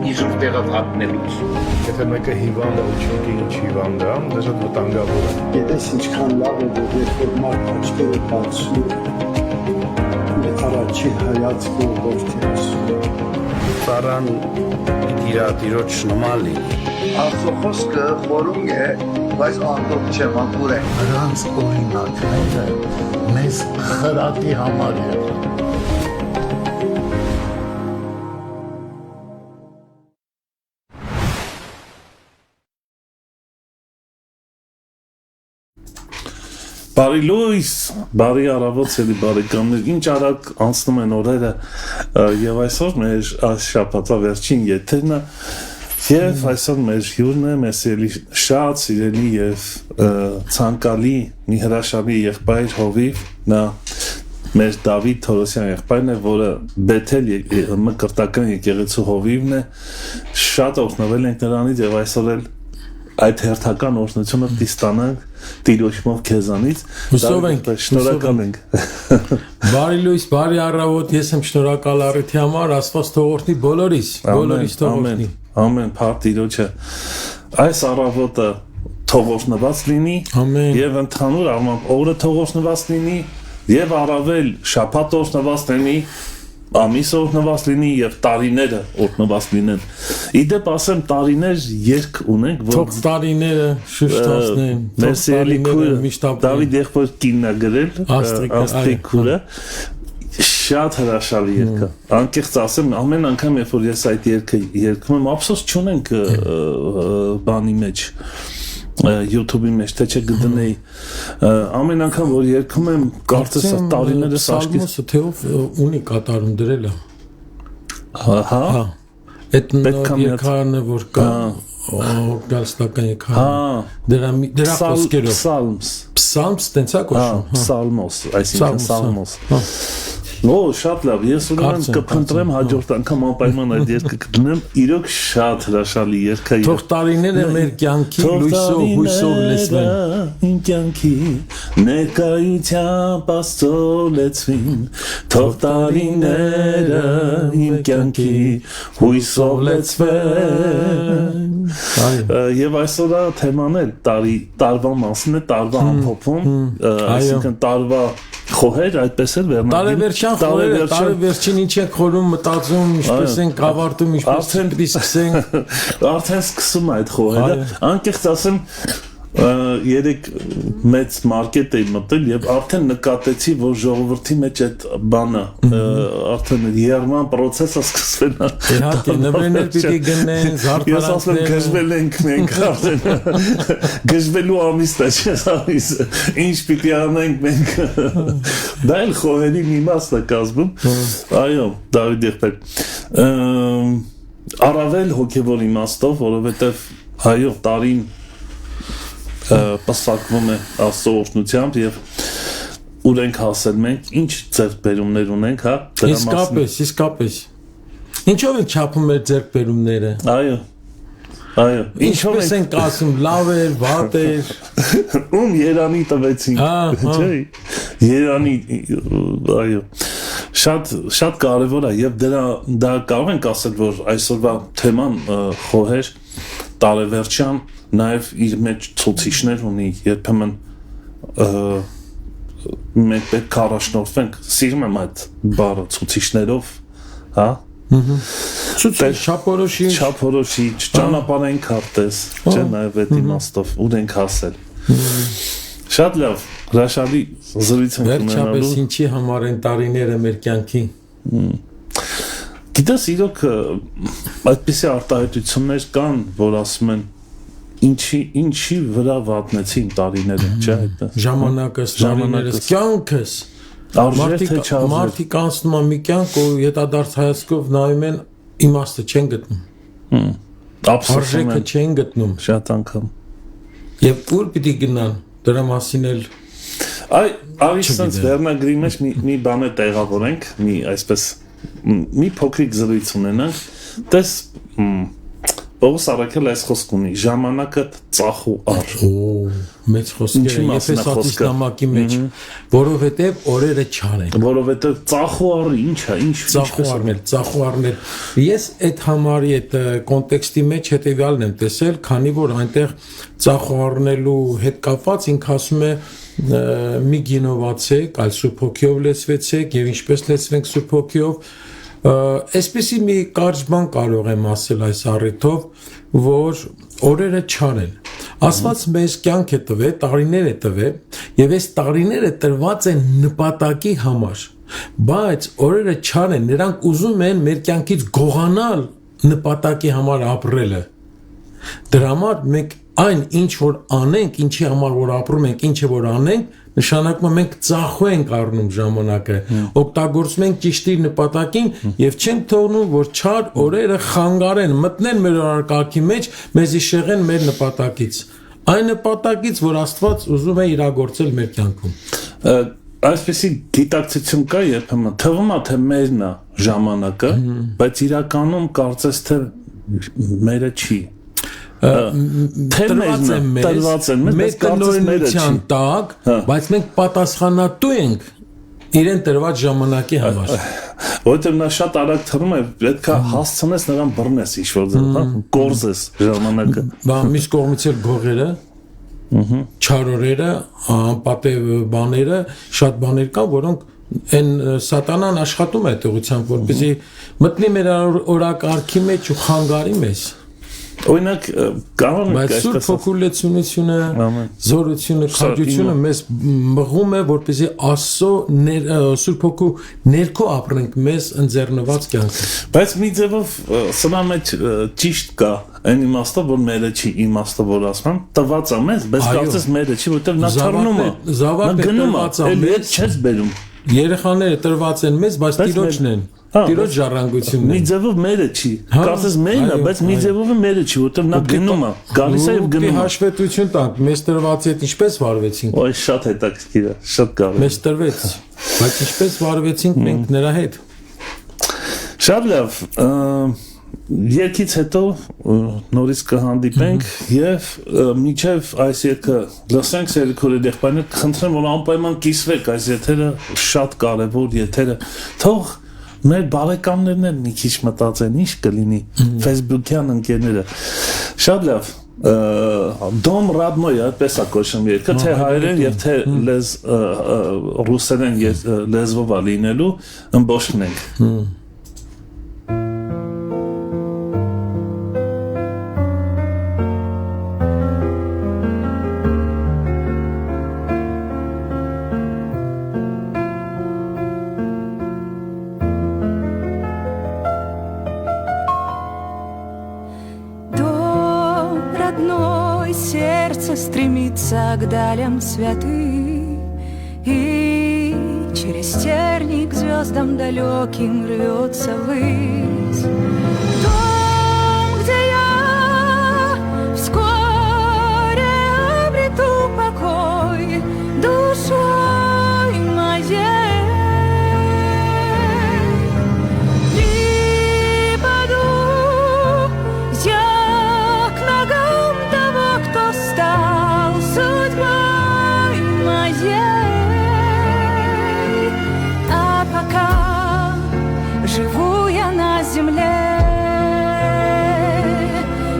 իզուր տեղով հատնելուց։ Եթե մեկը հիվանդ է ու չգիտի ինչ հիվանդ է, դա շատ վտանգավոր է։ Գիտես ինչքան լավ է, որ երբ որ մարդ աչքերը բացում, առաջի հայացքը ողջի ասում։ Ծառան իրատիրոջ նման լինի։ Աստծո խոսքը խորում է, բայց անդոք չէ, մաքուր է։ Նրանց օրինակները մեզ խրատի համար է։ Բարի լույս, բարի առավոտ ցելի բարեկամներ, ինչ արագ անցնում են օրերը եւ այսօր մեր շաբաթվա վերջին եթերն է եւ այսօր մեր հյուրն է մեր շատ սիրելի եւ ցանկալի մի հրաշալի եղբայր Հովիվ, նա մեր Դավիթ Թորոսյան եղբայրն է, որը Բեթել Մկրտական եկեղեցու Հովիվն է, շատ օգնվել ենք նրանից եւ այսօր էլ այդ հերթական օրհնությունը դիստանանք տիրոջմով քեզանից շնորհակալ ենք Բարի լույս, բարի առավոտ, ես եմ շնորհակալ առիթի համար, Աստված թող օրհնի բոլորիս թող օրհնի ամեն փառք տիրոջը այս առավոտը թող օրհնված լինի եւ ընդհանուր առմամբ օրը թող օրհնված լինի եւ առավել շաբաթ օրհնված լինի ամիս օրհնված լինի եւ տարիները օրհնված լինեն։ Իդեպ ասեմ տարիներ երկ ունենք, որ թող տարիները շուշտացնեն։ Մեր սիրելի քույր Դավիթ եղբոր կինն է գրել, Աստղիկուրը շատ հրաշալի երգ է։ Անկեղծ ասեմ, ամեն անգամ երբ որ ես այդ երգը երգում եմ, ափսոս չունենք բանի մեջ։ YouTube-ի մեջ թե չէ գտնեի ամեն անգամ որ երգում եմ կարծես տարիներս աչքից Սալմոսը թեով ունի կատարում դրելը հա այդ նոր եկարանը որ կա գալստական եկարանը դրա խոսքերով Psalms տենցա կոչում Psalmos այսինքն Psalmos Նո, շատ լավ, ես ուրեմն կփնտրեմ հաջորդ անգամ անպայման այդ երգը կդնեմ, իրոք շատ հրաշալի երգ է։ Թող տարիները մեր կյանքի լույսով, հույսով լեցվեն։ Իմ կյանքի ներկայությամբ Աստծո լեցվին, թող տարիները իմ կյանքի հույսով լեցվեն։ Եվ այսօր թեման է տարվա մասն է, տարվա ամփոփում, այսինքն տարվա խոհեր, այդպես էլ Տարեվերջյան խորերը, տարեվերջին ինչ ենք խորում, մտածում, ինչպես ենք ավարտում, ինչպես պիտի սկսենք։ Արդեն սկսում է այդ խոհերը, անկեղծ ասեմ, երեք մեծ մարկետ էի մտել եւ արդեն նկատեցի, որ ժողովրդի մեջ այդ բանը արդեն երման process-ը սկսվել է։ Իհարկե, նվերներ պիտի գնեն, զարդարանքներ։ Ես ասում եմ, գժվել ենք մենք արդեն։ Գժվելու ամիսն է, չէ՞, ամիս։ Ինչ պիտի անենք մենք։ Դա էլ խոհերի մի մասն է կազմում։ Այո, Դավիթ եղբայր։ Առավել հոգևոր իմաստով, որովհետեւ այո, տարին պսակվում է Աստծո օրհնությամբ եւ ուր ենք հասել մենք, ինչ ձեռքբերումներ ունենք, հա? Իսկապես։ Ինչով ենք չափում մեր ձեռքբերումները։ Այո։ Ինչով ենք ասում, լավ էր, վատ էր։ Ում երանի տվեցին, չէ՞։ Երանի, այո։ Շատ կարևոր է եւ դա կարող ենք ասել, որ այսօրվա թեման խոհեր տարեվերջյան նաև իր մեջ ցուցիչներ ունի, երբեմն մենք պետք է առաջնորդվենք, սիրում եմ այդ բառը ցուցիչներով, հա? Չափորոշիչ, ճանապարհային քարտեզ, չէ՞ նաև այդ իմաստով, ուր ենք հասել։ Շատ լավ, հրաշալի զրույց ենք ունենալու։ Վերջապես ինչի համար են տարիները մեր կյանքի։ Գիտես, իրոք այդպիսի արտահայտություններ կան, որ ասում են ինչի վրա վատնեցին տարիները, չէ՞ այդպես։ Ժամանակս, տարիներս, կյանքս։ Մարդիկ անցնում են մի կյանք ու հետադարձ հայացքով նայում են իմաստը չեն գտնում։ Արժեքը չեն գտնում շատ անգամ։ Եվ ուր պիտի գնան, դրա մասին էլ արի sense վերնագրի մեջ մի բան է տեղավորենք, մի այսպես մի փոքրիկ զրույց ունենանք, տես Պողոս Արաքելը այս խոսք ունի, ժամանակը ծախ ու առ։ Մեծ խոսքեր է, Եփեսացիս նամակի մեջ, որովհետև օրերը չար են։ Որովհետև ծախ ու առը ինչ է, ծախ ու առնել։ Ես այդ համարի այդ կոնտեքստի մեջ հետևյալն եմ տեսել, քանի որ այնտեղ ծախ ու առնելու հետ կապված ինքը ասում է մի գինովացեք, այլ Սուրբ Հոգիով լեցվեցեք եւ ինչպես լեցվենք Սուրբ Հոգիով Այսպեսի մի կարճ բան կարող եմ ասել այս առիթով, որ օրերը չար են։ Աստված մեզ կյանք է տվել, տարիներ է տվել, եւ այս տարիները տրված են նպատակի համար։ Բայց օրերը չար են, նրանք ուզում են մեր կյանքից գողանալ նպատակի համար ապրելը։ Դրա համար մենք այն ինչ որ անենք, ինչի համար որ ապրում ենք, ինչը որ անենք, նշանակում է մենք ծախու ենք առնում ժամանակը, օգտագործում ենք ճիշտ իր նպատակին եւ չենք թողնում, որ չար օրերը խանգարեն, մտնեն մեր օրակարգի մեջ, մեզի շեղեն մեր նպատակից։ Այն նպատակից, որ Աստված ուզում է իրագործել մեր կյանքում։ Այսպեսի գիտակցություն կա երբեմն, թվում է թե մերն է ժամանակը, բայց իրականում կարծես թե մերը չի։ Տրված են մեզ տնօրինության տակ, բայց մենք պատասխանատու ենք իրեն տրված ժամանակի համար։ Որտեղ նա շատ արագ թվում է, պետք է հասցնես նրան բռնես ինչ-որ ձև, հա, կորզես ժամանակը։ Բան մյուս կողմից էլ գողերը, չարորերը, անպատեվ բաները, շատ բաներ կան, որոնք այն սատանան աշխատում է այդ ուղղությամբ, որպեսզի մտնի մեր օրակարգի մեջ ու խանգարի մեզ։ Օրինակ կարող Բայց Սուրբ Հոգուլեցությունը, զորությունը, քաջությունը մեզ մղում է, որպեսզի Աստծո Սուրբ Հոգու ներքո ապրենք մեզ ընձեռնված կյանքը։ Բայց մի ձևով սրա մեջ ճիշտ կա այն իմաստը, որ մերը չի իմաստը, որ ասում եմ, տված է մեզ, բայց կարծես մերը չի, որտեղ նա թռնում է, նա գնում է, էլ հետ չես բերում։ Երեխաները տրված են մեզ, բայց Տիրոջն են։ Տիրոջ ժառանգությունն է։ Մի ձևով մերը չի։ Կարծես մերն է, բայց մի ձևով մերը չի, որտեղ նա գնում է, գալիս է եւ գնում է։ Հաշվետվություն տանք, մեզ տրվածի հետ ինչպես վարվեցինք։ Ոայ շատ հետաքրքիր է, շատ կարևոր։ Մեզ տրվեց, բայց ինչպես վարվեցինք մենք նրա հետ։ Շատ լավ։ Երկից հետո նորից կհանդիպենք եւ միջև այս երգը լսենք սերքորի դեղբայրներ, խնդրեմ որ անպայման կիսվեք այս եթերը, շատ կարեւոր եթերը։ Թող մեր բարեկամներն են մի քիչ մտածեն, ինչ կլինի Facebook-յան ընկերները։ Շատ լավ։ Դոմ Ռադնոյը, այդպես է կոչվում երգը, թե հայերեն եւ թե ռուսերեն լեզվով է լինելու, ըմբոշխնենք։ Стремится к далям святым, и через терник к звездам далеким рвется ввысь. Дом, где я вскоре обрету покой душой моей. Припаду я к ногам того, кто стал судьбой моей, а пока живу я на земле,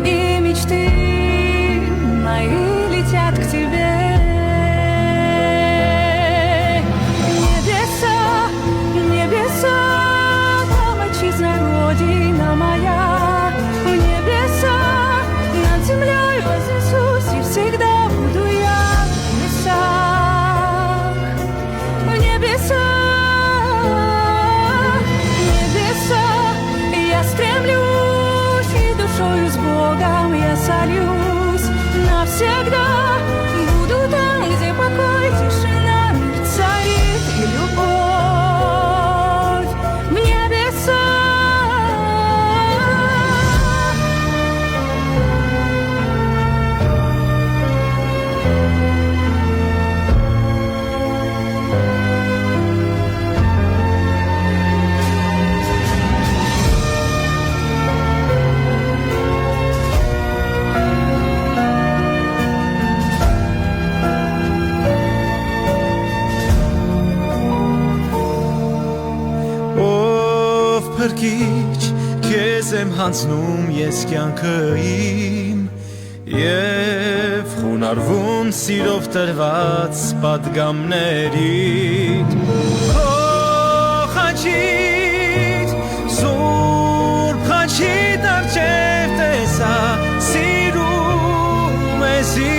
и мечты мои летят к тебе. Небеса, небеса, там отчизна, родина моя. В небеса над землей вознесусь, и всегда буду я в небесах. В небесах, небеса, я стремлюсь, и душою с Богом я сольюсь. Навсегда буду там, где покой, тишина, мир царит и любовь. В небесах. Ով փրկիչ քեզ եմ հանձնում ես կյանքը իմ եւ խոնարհվում սիրով տրված պատգամներիդ Քո խաչից զուրբ խաչիդ արջև տեսա սիրում ես ինձ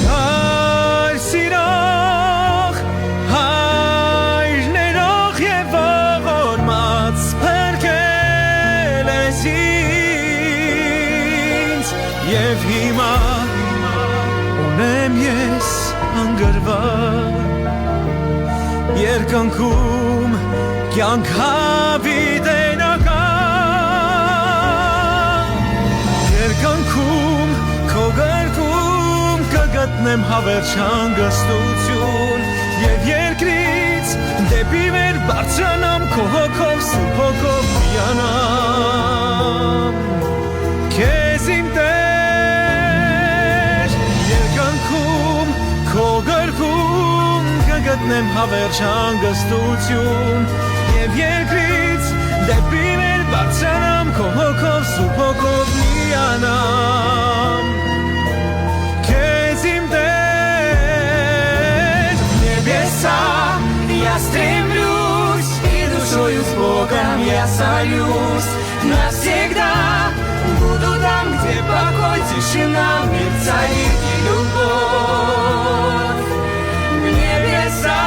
Հայր սիրող հայր ներող եւ ողորմած փրկել ես ինձ եւ հիմա ունեմ ես անգրված երկնքում կյանք հավիտենական երկնքում քո գրքում կգտնեմ հավերժ հանգստություն եւ երկրից դեպի վեր բարձրանամ քո հոգով սուրբ հոգով հիանամ քեզ իմ Տեր երկնքում քո գրքում կգտնեմ հավերժ հանգստություն եւ երկրից դեպի վեր բարձրանամ քո հոգով սուրբ հոգով հիանամ քեզ իմ Տեր Небеса, я стремлюсь, и душою с Богом я солюсь. навсегда. Буду там, где покой, тишина, мерцает и любовь. В небеса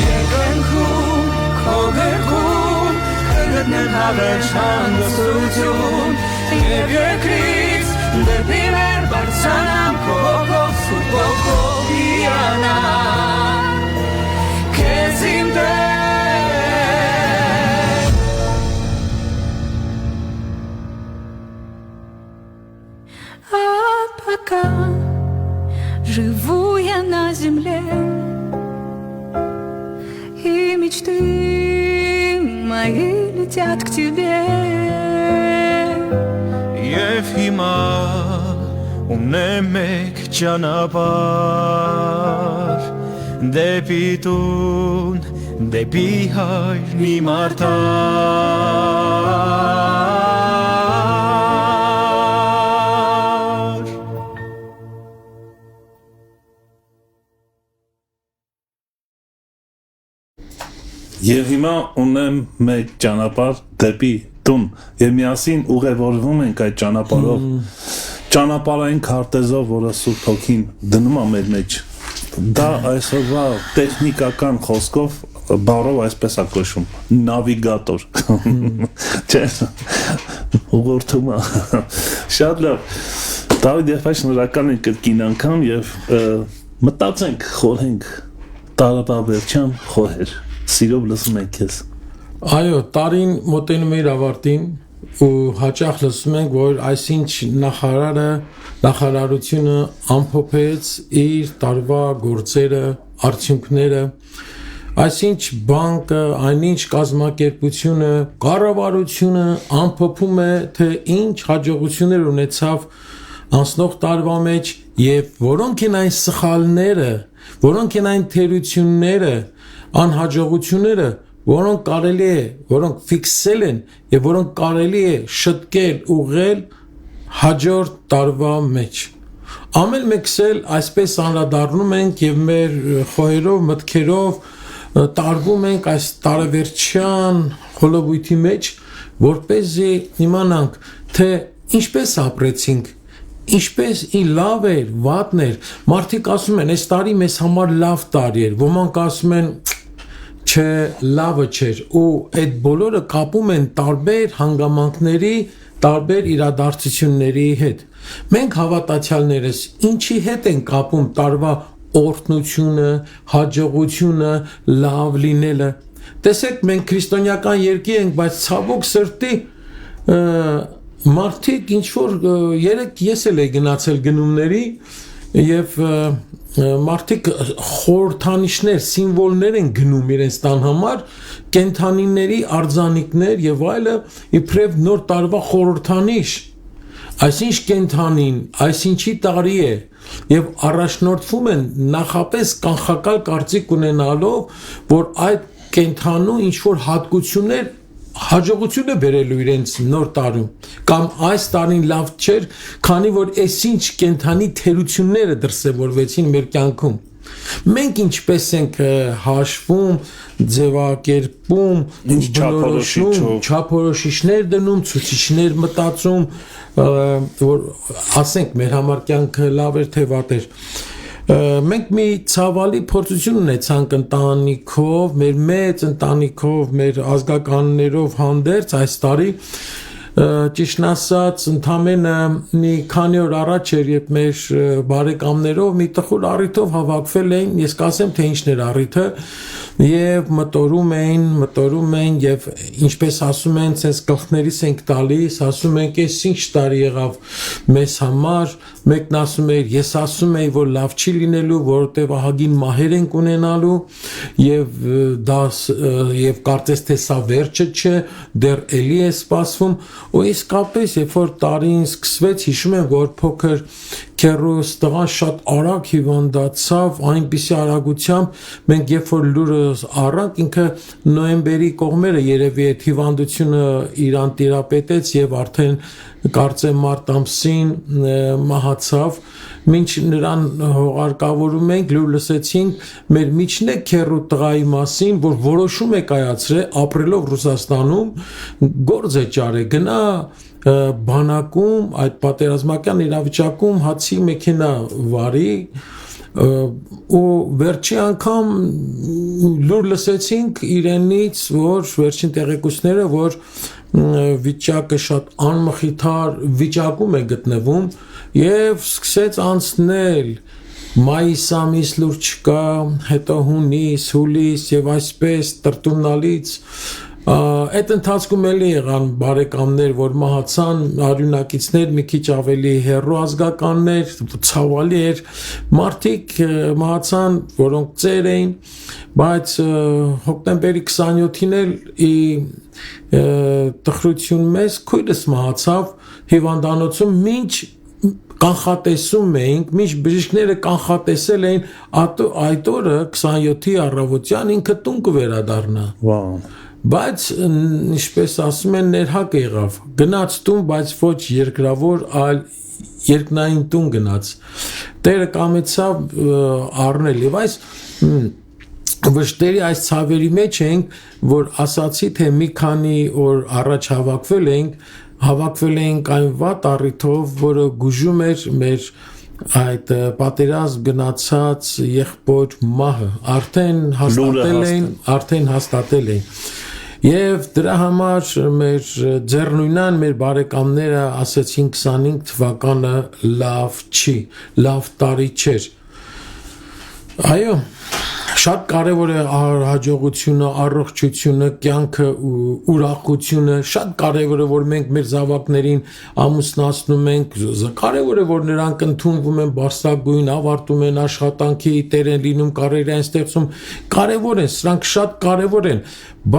երկնքում քո գրքում կգտնեմ հավերժ հանգստություն և երկրից դեպի վեր բարձրանամ քո հոգով սուրբ ոգով հիանամ քեզ իմ Տեր. А пока живу я на земле, и мечты мои летят к тебе. Եվ հիմա ունեմ մեկ ճանապարհ դեպի տուն, դեպի հայրն իմ արդար. Եվ հիմա ունեմ մեկ ճանապարհ դեպի տուն եւ միասին ուղևորվում ենք այդ ճանապարհով ճանապարհային քարտեզով, որը Սուրբ Հոգին դնում է մեր մեջ։ Դա այսօրվա տեխնիկական խոսքով բառով այսպես է կոչվում՝ նավիգատոր։ Չէ, ուղղորդում է։ Շատ լավ։ Դավիթ, ես շնորհակալ եմ կրկին անգամ եւ մտածենք, խորհենք տարապավերջան խոհեր։ Սիրով լսում ենք քեզ։ Այո, տարին մոտենում է իր ավարտին ու հաճախ լսում ենք, որ այսինչ նախարարությունը ամփոփեց իր տարվա գործերը, արդյունքները, այսինչ բանկը, այնինչ կազմակերպությունը, կառավարությունը ամփոփում է, թե ինչ հաջողություններ ունեցավ անցնող տարվա մեջ եւ որոնք են այն սխալները, որոնք են այն թերությունները, անհաջողությունները, որոնք կարելի է, որոնք ֆիքսել են եւ որոնք կարելի է շտկել, ուղղել հաջորդ տարվա մեջ։ Ամեն մեկս էլ այսպես անդրադառնում ենք եւ մեր խոհերով, մտքերով տարվում ենք այս տարեվերջյան խոլոբույթի մեջ, որպեսզի իմանանք, թե ինչպես ապրեցինք, ինչպես ի լավ էր, վատն էր։ Մարդիկ ասում են, այս տարի մեզ համար լավ տարի էր, ոմանք ասում են չէ, լավը չէր ու այդ բոլորը կապում են տարբեր հանգամանքների, տարբեր իրադարձությունների հետ։ Մենք հավատացյալներս ինչի հետ են կապում տարվա օրհնությունը, հաջողությունը, լավ լինելը։ Տեսեք, մենք քրիստոնեական երկիր ենք, բայց ցավոք սրտի մարդիկ ինչ որ երեք ես էլ եի գնացել գնումների եւ մարդիկ խորհրդանիշներ, սիմվոլներ են գնում իրենց տան համար, կենթանիների արձանիկներ եւ այլը, իբրև նոր տարվա խորհրդանիշ։ Այսինչ կենթանին, այսինչի տարի է եւ առաջնորդվում են նախապես կանխակալ կարծիք ունենալով, որ այդ կենթանու ինչ որ հատկություններ հաջողություն է բերելու իրենց նոր տարում կամ այս տարին լավ չէր, քանի որ այսինչ կենթանի թերությունները դրսևորվեցին մեր կյանքում։ Մենք ինչպես ենք հաշվում, ձևակերպում, չափորոշիչներ դնում, ցուցիչներ մտածում, որ ասենք մեր համար կյանքը լավ էր թե վատ էր։ Մենք մի ցավալի փորձություն ունեցանք ընտանիքով, մեր մեծ ընտանիքով, մեր ազգականներով հանդերձ այս տարի, ճիշտն ասած, ընդամենը մի քանի օր առաջ էր, երբ մեր բարեկամներով մի տխուր առիթով հավաքվել էին, ես կասեմ, թե ինչն էր առիթը, եւ մտորում էին եւ ինչպես ասում են, sense գլխներիս ենք տալիս, ասում ենք, այս ինչ տարի եղավ մեզ համար, մեկն ասում էր, ես ասում եի, որ լավ չի լինելու, որովհետեւ ահագին մահեր ենք ունենալու եւ կարծես թե սա վերջը չէ, դեռ էլի է սպասվում, ու իսկապես երբ որ տարին սկսվեց, հիշում եմ, որ փոքր քերոս տղան շատ արագ հիվանդացավ, այնպիսի արագությամբ մենք երբ որ լուրը առանք, ինքը նոյեմբերի կողմերը երևի այդ հիվանդությունը իրան տիրապետեց եւ արդեն կարծեմ մարտ ամսին մահացավ, մինչ նրան հողարկավորում ենք, լուր լսեցինք մեր միջնեկ քերու տղայի մասին, որ որոշում է կայացրել ապրելով Ռուսաստանում, գործ է ճարել, գնա բանակում այդ պատերազմական իրավիճակում հացի մեքենա վարի ու վերջի անգամ լուր լսեցինք իրենից, որ վերջին տեղեկությունները, որ վիճակը շատ անմխիթար վիճակում է գտնվում եւ սկսեց անցնել մայիս ամիս լուր չկա, հետո հունիս, հուլիս եւ այսպես տրտումնալից այդ ընթացքում էլի եղան բարեկամներ, որ մահացան, արյունակիցներ, մի քիչ ավելի հեռու ազգականներ, ցավալի էր, մարդիկ մահացան, որոնք ծեր էին, բայց հոկտեմբերի 27-ին էլ տխրություն մեզ քույրս մահացավ հիվանդանոցում, մինչ կանխատեսում էինք, մինչ բժիշկները կանխատեսել էին այդ օրը 27-ի առավոտյան ինքը տուն կվերադառնա։ Վау։ Բայց ինչպես ասում են ներհակ եղավ, գնաց տուն, բայց ոչ երկրավոր, այլ երկնային տուն գնաց։ Տերը կամեցավ առնել եւ այս վշտերի այս ցավերի մեջ ենք, որ ասացի թե մի քանի օր առաջ հավաքվել էինք այն վատ առիթով, որը գուժում էր մեր այդ պատերազմ գնացած եղբոր մահը, արդեն հաստատել էին եւ դրա համար մեր ձեռնունան մեր բարեկամները ասեցին 25 թվականը լավ չի, լավ տարի չէր։ Այո, շատ կարևոր է հաջողությունը, առողջությունը, կյանքը, ուրախությունը, շատ կարևոր է, որ մենք մեր զավակներին ամուսնացնում ենք, կարևոր է, որ նրանք ընդունվում են բարձրագույն, ավարտում են աշխատանքի, տեր են լինում, կարիերա են ստեղծում, կարևոր են, սրանք շատ կարևոր են,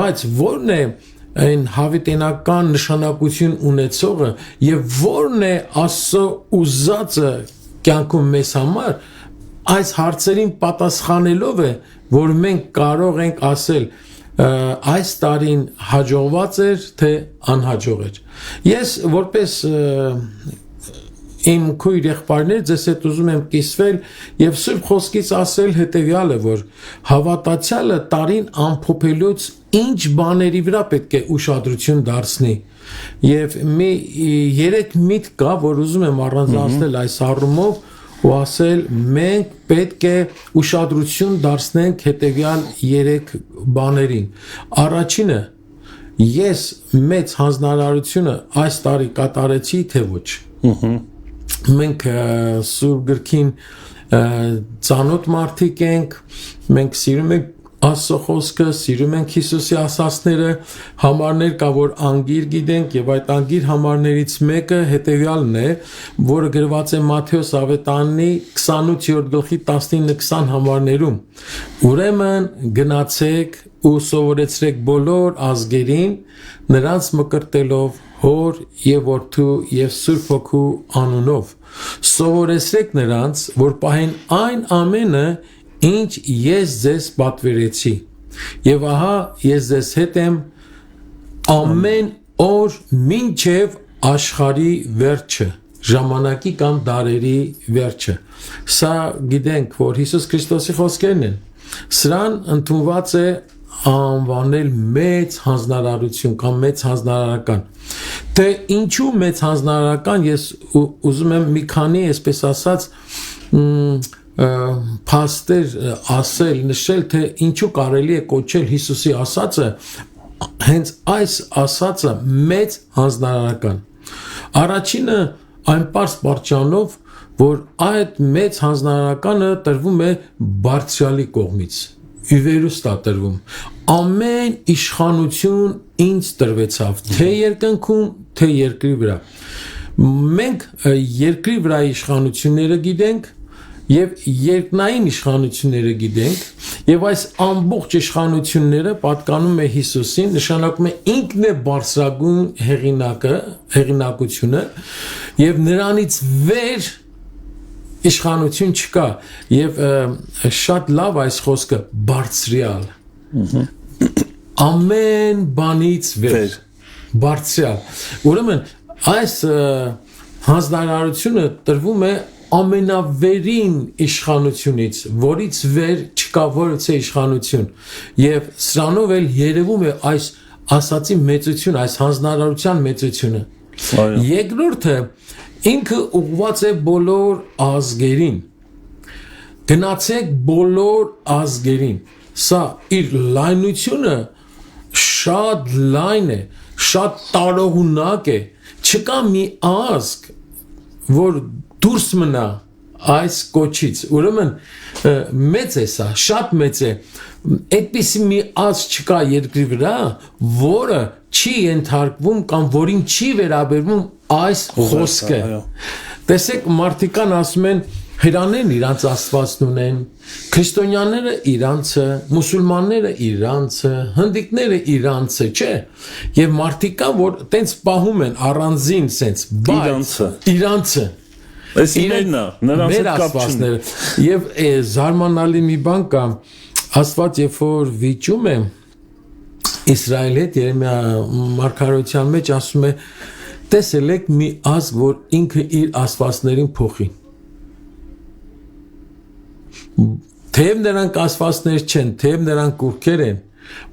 բայց ո՞րն է այն հավիտենական նշանակություն ունեցողը եւ ո՞րն է Աստծո ուզածը կյանքում մեզ համար, այս հարցերին պատասխանելով է, որ մենք կարող ենք ասել այս տարին հաջողված էր, թե անհաջող էր։ Ես որպես իմ քույր եղբայրներ ձեզ հետ ուզում եմ կիսվել եւ Սուրբ Խոսքից ասել հետեւյալը, որ հավատացյալը տարին ամփոփելուց ինչ բաների վրա պետք է ուշադրություն դարձնի։ Եվ մի 3 միտք կա, որ ուզում եմ առանձնացնել այս առումով ու ասել մենք պետք է ուշադրություն դարձնենք հետևյալ 3 բաներին։ Առաջինը, ես մեծ հանձնարարությունը այս տարի կատարեցի, թե ոչ։ Մենք Սուրբ գրքին ծանոթ մարդիկ ենք, մենք սիրում ենք Աստծո խոսքը, սիրում ենք Հիսուսի ասածները, համարներ կա, որ անգիր գիտենք եւ այդ անգիր համարներից մեկը հետեւյալն է, որը գրված է Մատթեոս ավետարանի 28-19 համարներում։ Ուրեմն գնացեք ու սովորեցրեք բոլոր ազգերին, նրանց մկրտելով Հոր եւ Որդու եւ Սուրբ Հոգու անունով։ Սովորեցրեք նրանց, որ պահեն այն ամենը, ինչ ես ձեզ պատվիրեցի, եւ ահա ես ձեզ հետ եմ ամեն օր մինչև աշխարհի վերջը, ժամանակի կամ դարերի վերջը։ Սա գիտենք, որ Հիսուս Քրիստոսի խոսքերն են։ Սրան ընդունված է անվանել մեծ հանձնարարություն կամ մեծ հանձնարարական։ Թե ինչու մեծ հանձնարարական, ես ուզում եմ մի քանի, այսպես ասած, փաստեր ասել, նշել, թե ինչու կարելի է կոչել Հիսուսի ասածը, հենց այս ասածը մեծ հանձնարարական։ Առաջինը այն պարզ պատճառով, որ այդ մեծ հանձնարարականը տրվում է Բարձրյալի կողմից, Իվերուստ է տրվում։ Ամեն իշխանություն ինձ տրվեցավ, թե երկնքում, թե երկրի վրա։ Մենք երկրի վրա իշխանությունները գիտենք, եւ երկնային իշխանությունները գիտենք, եւ այս ամբողջ իշխանությունները պատկանում է Հիսուսին, նշանակում է ինքն է բարձրագույն հեղինակությունը, եւ նրանից վեր իշխանություն չկա եւ շատ լավ այս խոսքը բարձրյալ ամեն բանից վեր բարձրյալ ուրեմն այս հանձնարարությունը տրվում է ամենավերին իշխանությունից որից վեր չկա որևէ իշխանություն եւ սրանով էլ երևում է այս ասացի մեծություն այս հանձնարարության մեծությունը երկրորդը ինքը ուղղված է բոլոր ազգերին գնացեք բոլոր ազգերին սա իր լայնությունը շատ լայն է շատ տարողունակ է չկա մի ազգ որ դուրս մնա այս կոչից ուրեմն մեծ է սա շատ մեծ է այդպիսի մի ազգ չկա երկրի վրա որը չի ենթարկվում կամ որին չի վերաբերվում այս խոսքը տեսեք մարդիկան ասում են հրաներն իրանց աստվածն ունեն քրիստոնյաները իրանցը մուսուլմանները իրանցը հնդիկները իրանցը չէ եւ մարդիկա որ տենց պահում են առանձին սենց իրանցը այս իրենա նրանց հետ կապ չունի եւ զարմանալի մի բան կա աստված երբ որ վիճում է Իսրայելի հետ Երեմիա մարգարեության մեջ ասում է տեսել եք մի ազգ որ ինքը իր աստվածներին փոխի թեև նրանք աստվածներ չեն թեև նրանք կուրքեր են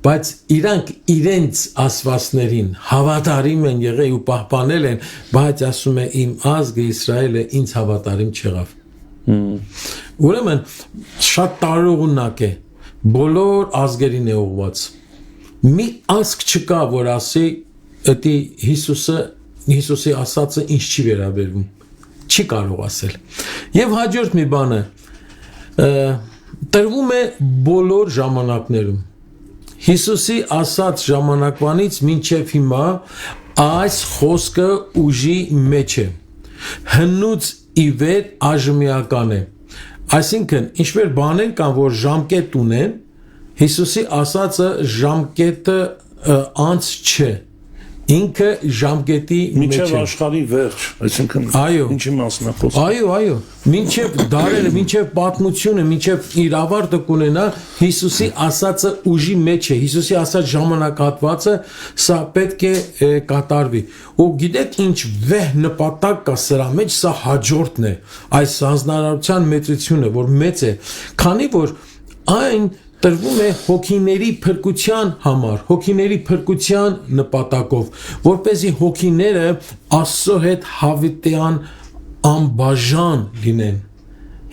բայց իրանք իրենց աստվածներին հավատարիմ են եղել ու պահպանել են բայց ասում է իմ ազգը Իսրայելը ինձ հավատարիմ չեղավ ուրեմն շատ տարողունակ է բոլոր ազգերին է ուղղված մի ազգ չկա որ ասի էդի Հիսուսի ասածը ինձ չի վերաբերվում չի կարող ասել եւ հաջորդ մի բանը տրվում է բոլոր ժամանակներում Հիսուսի ասած ժամանակվանից մինչև հիմա այս խոսքը ուժի մեջ է հնուց ի վեր այժմիական է այսինքն ինչպես բաներ կան որ ժամկետ ունեն Հիսուսի ասածը ժամկետը անց չէ ինքը ժամկետի մեջ է մինչև աշխարհի վերջ այսինքն ինչի մասն է խոսքը այո մինչև դարերը մինչև պատմությունը մինչև իր ավարտը կունենա Հիսուսի ասածը ուժի մեջ է Հիսուսի ասած ժամանակահատվածը սա պետք է կատարվի ու գիտեք ինչ վեհ նպատակ կա սրա մեջ սա հաջորդն է այս հանձնարարության մեծությունը որ մեծ է քանի որ այն տրվում է հոգիների փրկության համար, հոգիների փրկության նպատակով, որպեսզի հոգիները Աստծո հետ հավիտյան անբաժան լինեն։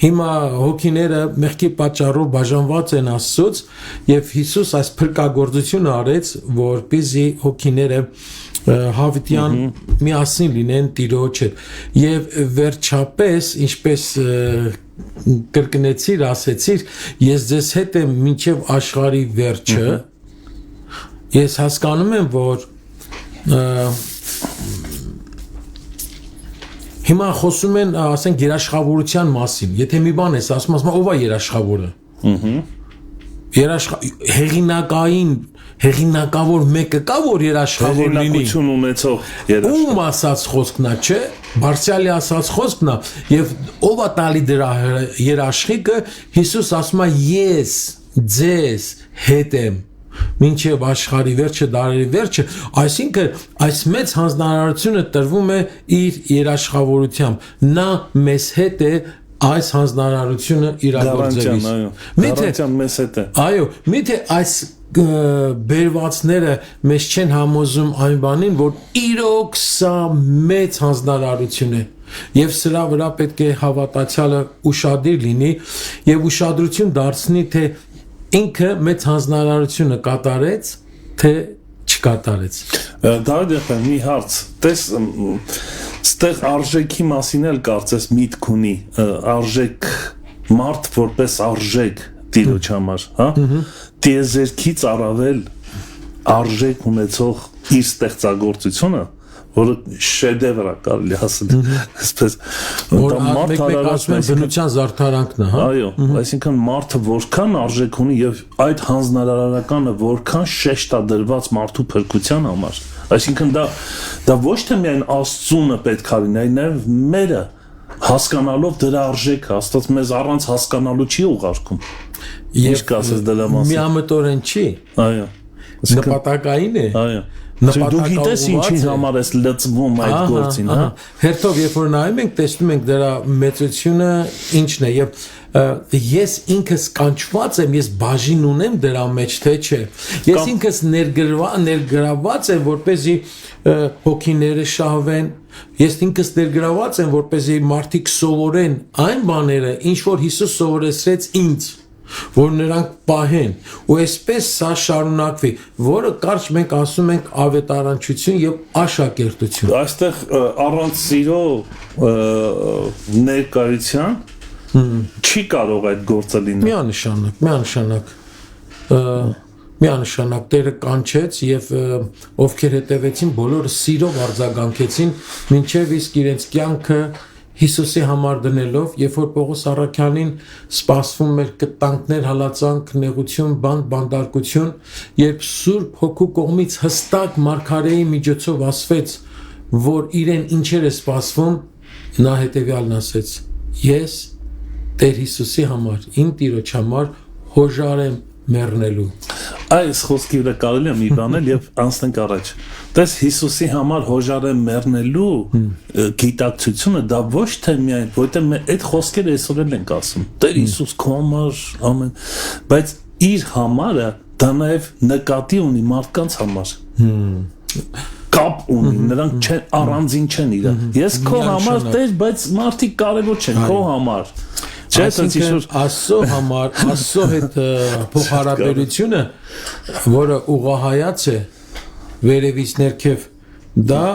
Հիմա հոգիները մեղքի պատճառով բաժանված են Աստծոց եւ Հիսուս այս փրկagorցությունը արեց, որպեսզի հոգիները հավիտյան միասին լինեն Տիրոջ հետ։ Եվ վերջապես, ինչպես կրկնեցիր, ասեցիր, ես ձեզ հետ եմ մինչև աշխարհի վերջը։ Ես հասկանում եմ, որ հիմա խոսում են, ասենք, երաշխավորության մասին։ Եթե մի բան ես ասում, ասում ով է երաշխավորը։ Հեղինակավոր մեկը կա, որ երաշխավոր լինի։ Հեղինակություն ունեցող երաշխավոր։ Ում ասած խոսքն է, չէ։ Բարձրյալի ասած խոսքն է, եւ ով է տալի դրա երաշխիքը, Հիսուս ասում է ես ձեզ հետ եմ մինչև աշխարհի վերջը, դարերի վերջը, այսինքն այս մեծ հանձնարարությունը տրվում է իր երաշխավորությամբ։ Նա մեզ հետ է այս հանձնարարությունը իրագործելիս։ Գարանտիան մեզ հետ է։ Այո, միթե այս բերվածները մեզ չեն համոզում այն բանին, որ իրոք սա մեծ հանձնարարություն է։ Եվ սրա վրա պետք է հավատացյալը ուշադիր լինի եւ ուշադրություն դարձնի, թե ինքը մեծ հանձնարարությունը կատարեց, թե չկատարեց։ Դարդեղ մի հարց, տես ստեղ արժեքի մասին էլ կարծես միտք ունի, արժեք մարդ որպես արժեք Տիրոջ համար, հա? Տիեզերքից առավել արժեք ունեցող իր ստեղծագործությունը, որը շեդևր է կարելի ասել, այսպես որ մեկ ասում են բնության զարդարանքն է, հա։ Այո, այսինքն մարդը որքան արժեք ունի եւ այդ հանձնարարականը որքան շեշտ է դրված մարդու փրկության համար, այսինքն դա ոչ թե միայն Աստծունը պետք է լինի, այլ նաեւ մերը հասկանալով դրա արժեքը, Աստված մեզ առանց հասկանալու չի ուղարկում։ Ինչ կասես դրա մասին։ Միամտորեն չի, Այո։ նպատակային է։ Այո։ Դու գիտես ինչի համար ես լծվում այդ գործին, հա։ Հերթով երբ որ նայում ենք, տեսնում ենք դրա մեծությունը ինչն է եւ ես ինքս կանչված եմ, ես բաժին ունեմ դրա մեջ, թե չէ։ Ես ինքս ներգրաված եմ, որպեսզի հոգիները շահվեն։ Ես ինքս ներգրաված եմ, որպեսզի մարդիկ սովորեն այն բաները, ինչ որ Հիսուս սովորեցրեց ինձ, որ նրանք պահեն, ու այսպես սա շարունակվի, որը կարճ մենք ասում ենք ավետարանչություն եւ աշակերտություն։ Այստեղ առանց սիրո ներկայության չի կարող այդ գործը լինել։ Միանշանակ Տերը կանչեց եւ ովքեր հետևեցին, բոլորը սիրով արձագանքեցին, մինչեւ իսկ իրենց կյանքը Հիսուսի համար դնելով, երբ որ Պողոս առաքյալին սպասվում էր կտանքներ, հալածանք, նեղություն, բանդարկություն, երբ Սուրբ Հոգու կողմից հստակ մարգարեի միջոցով ասվեց, որ իրեն ինչեր է սպասվում, նա հետևյալն ասեց. ես Տեր Հիսուսի համար, իմ Տիրոջ համար հոժար եմ մեռնելու։ Այս խոսքի վրա կարելի է մի բանել եւ անցնենք առաջ։ Տես Հիսուսի համար հոժար եմ մեռնելու գիտակցությունը դա ոչ թե միայն, որտեղ մենք այդ խոսքերը այսօր էլ ենք ասում։ Տեր Հիսուս քո համար ամեն, բայց իր համարը դա նաեւ նկատի ունի մարդկանց համար։ Կապ ունի, նրանք չեն առանձին չեն իրար։ Ես քո համար Տեր, բայց մարդիկ կարևոր չեն քո համար։ Այսինքն Աստծո համար, Աստծո հետ փոխհարաբերությունը, որը ուղղահայաց է վերևից ներքև, դա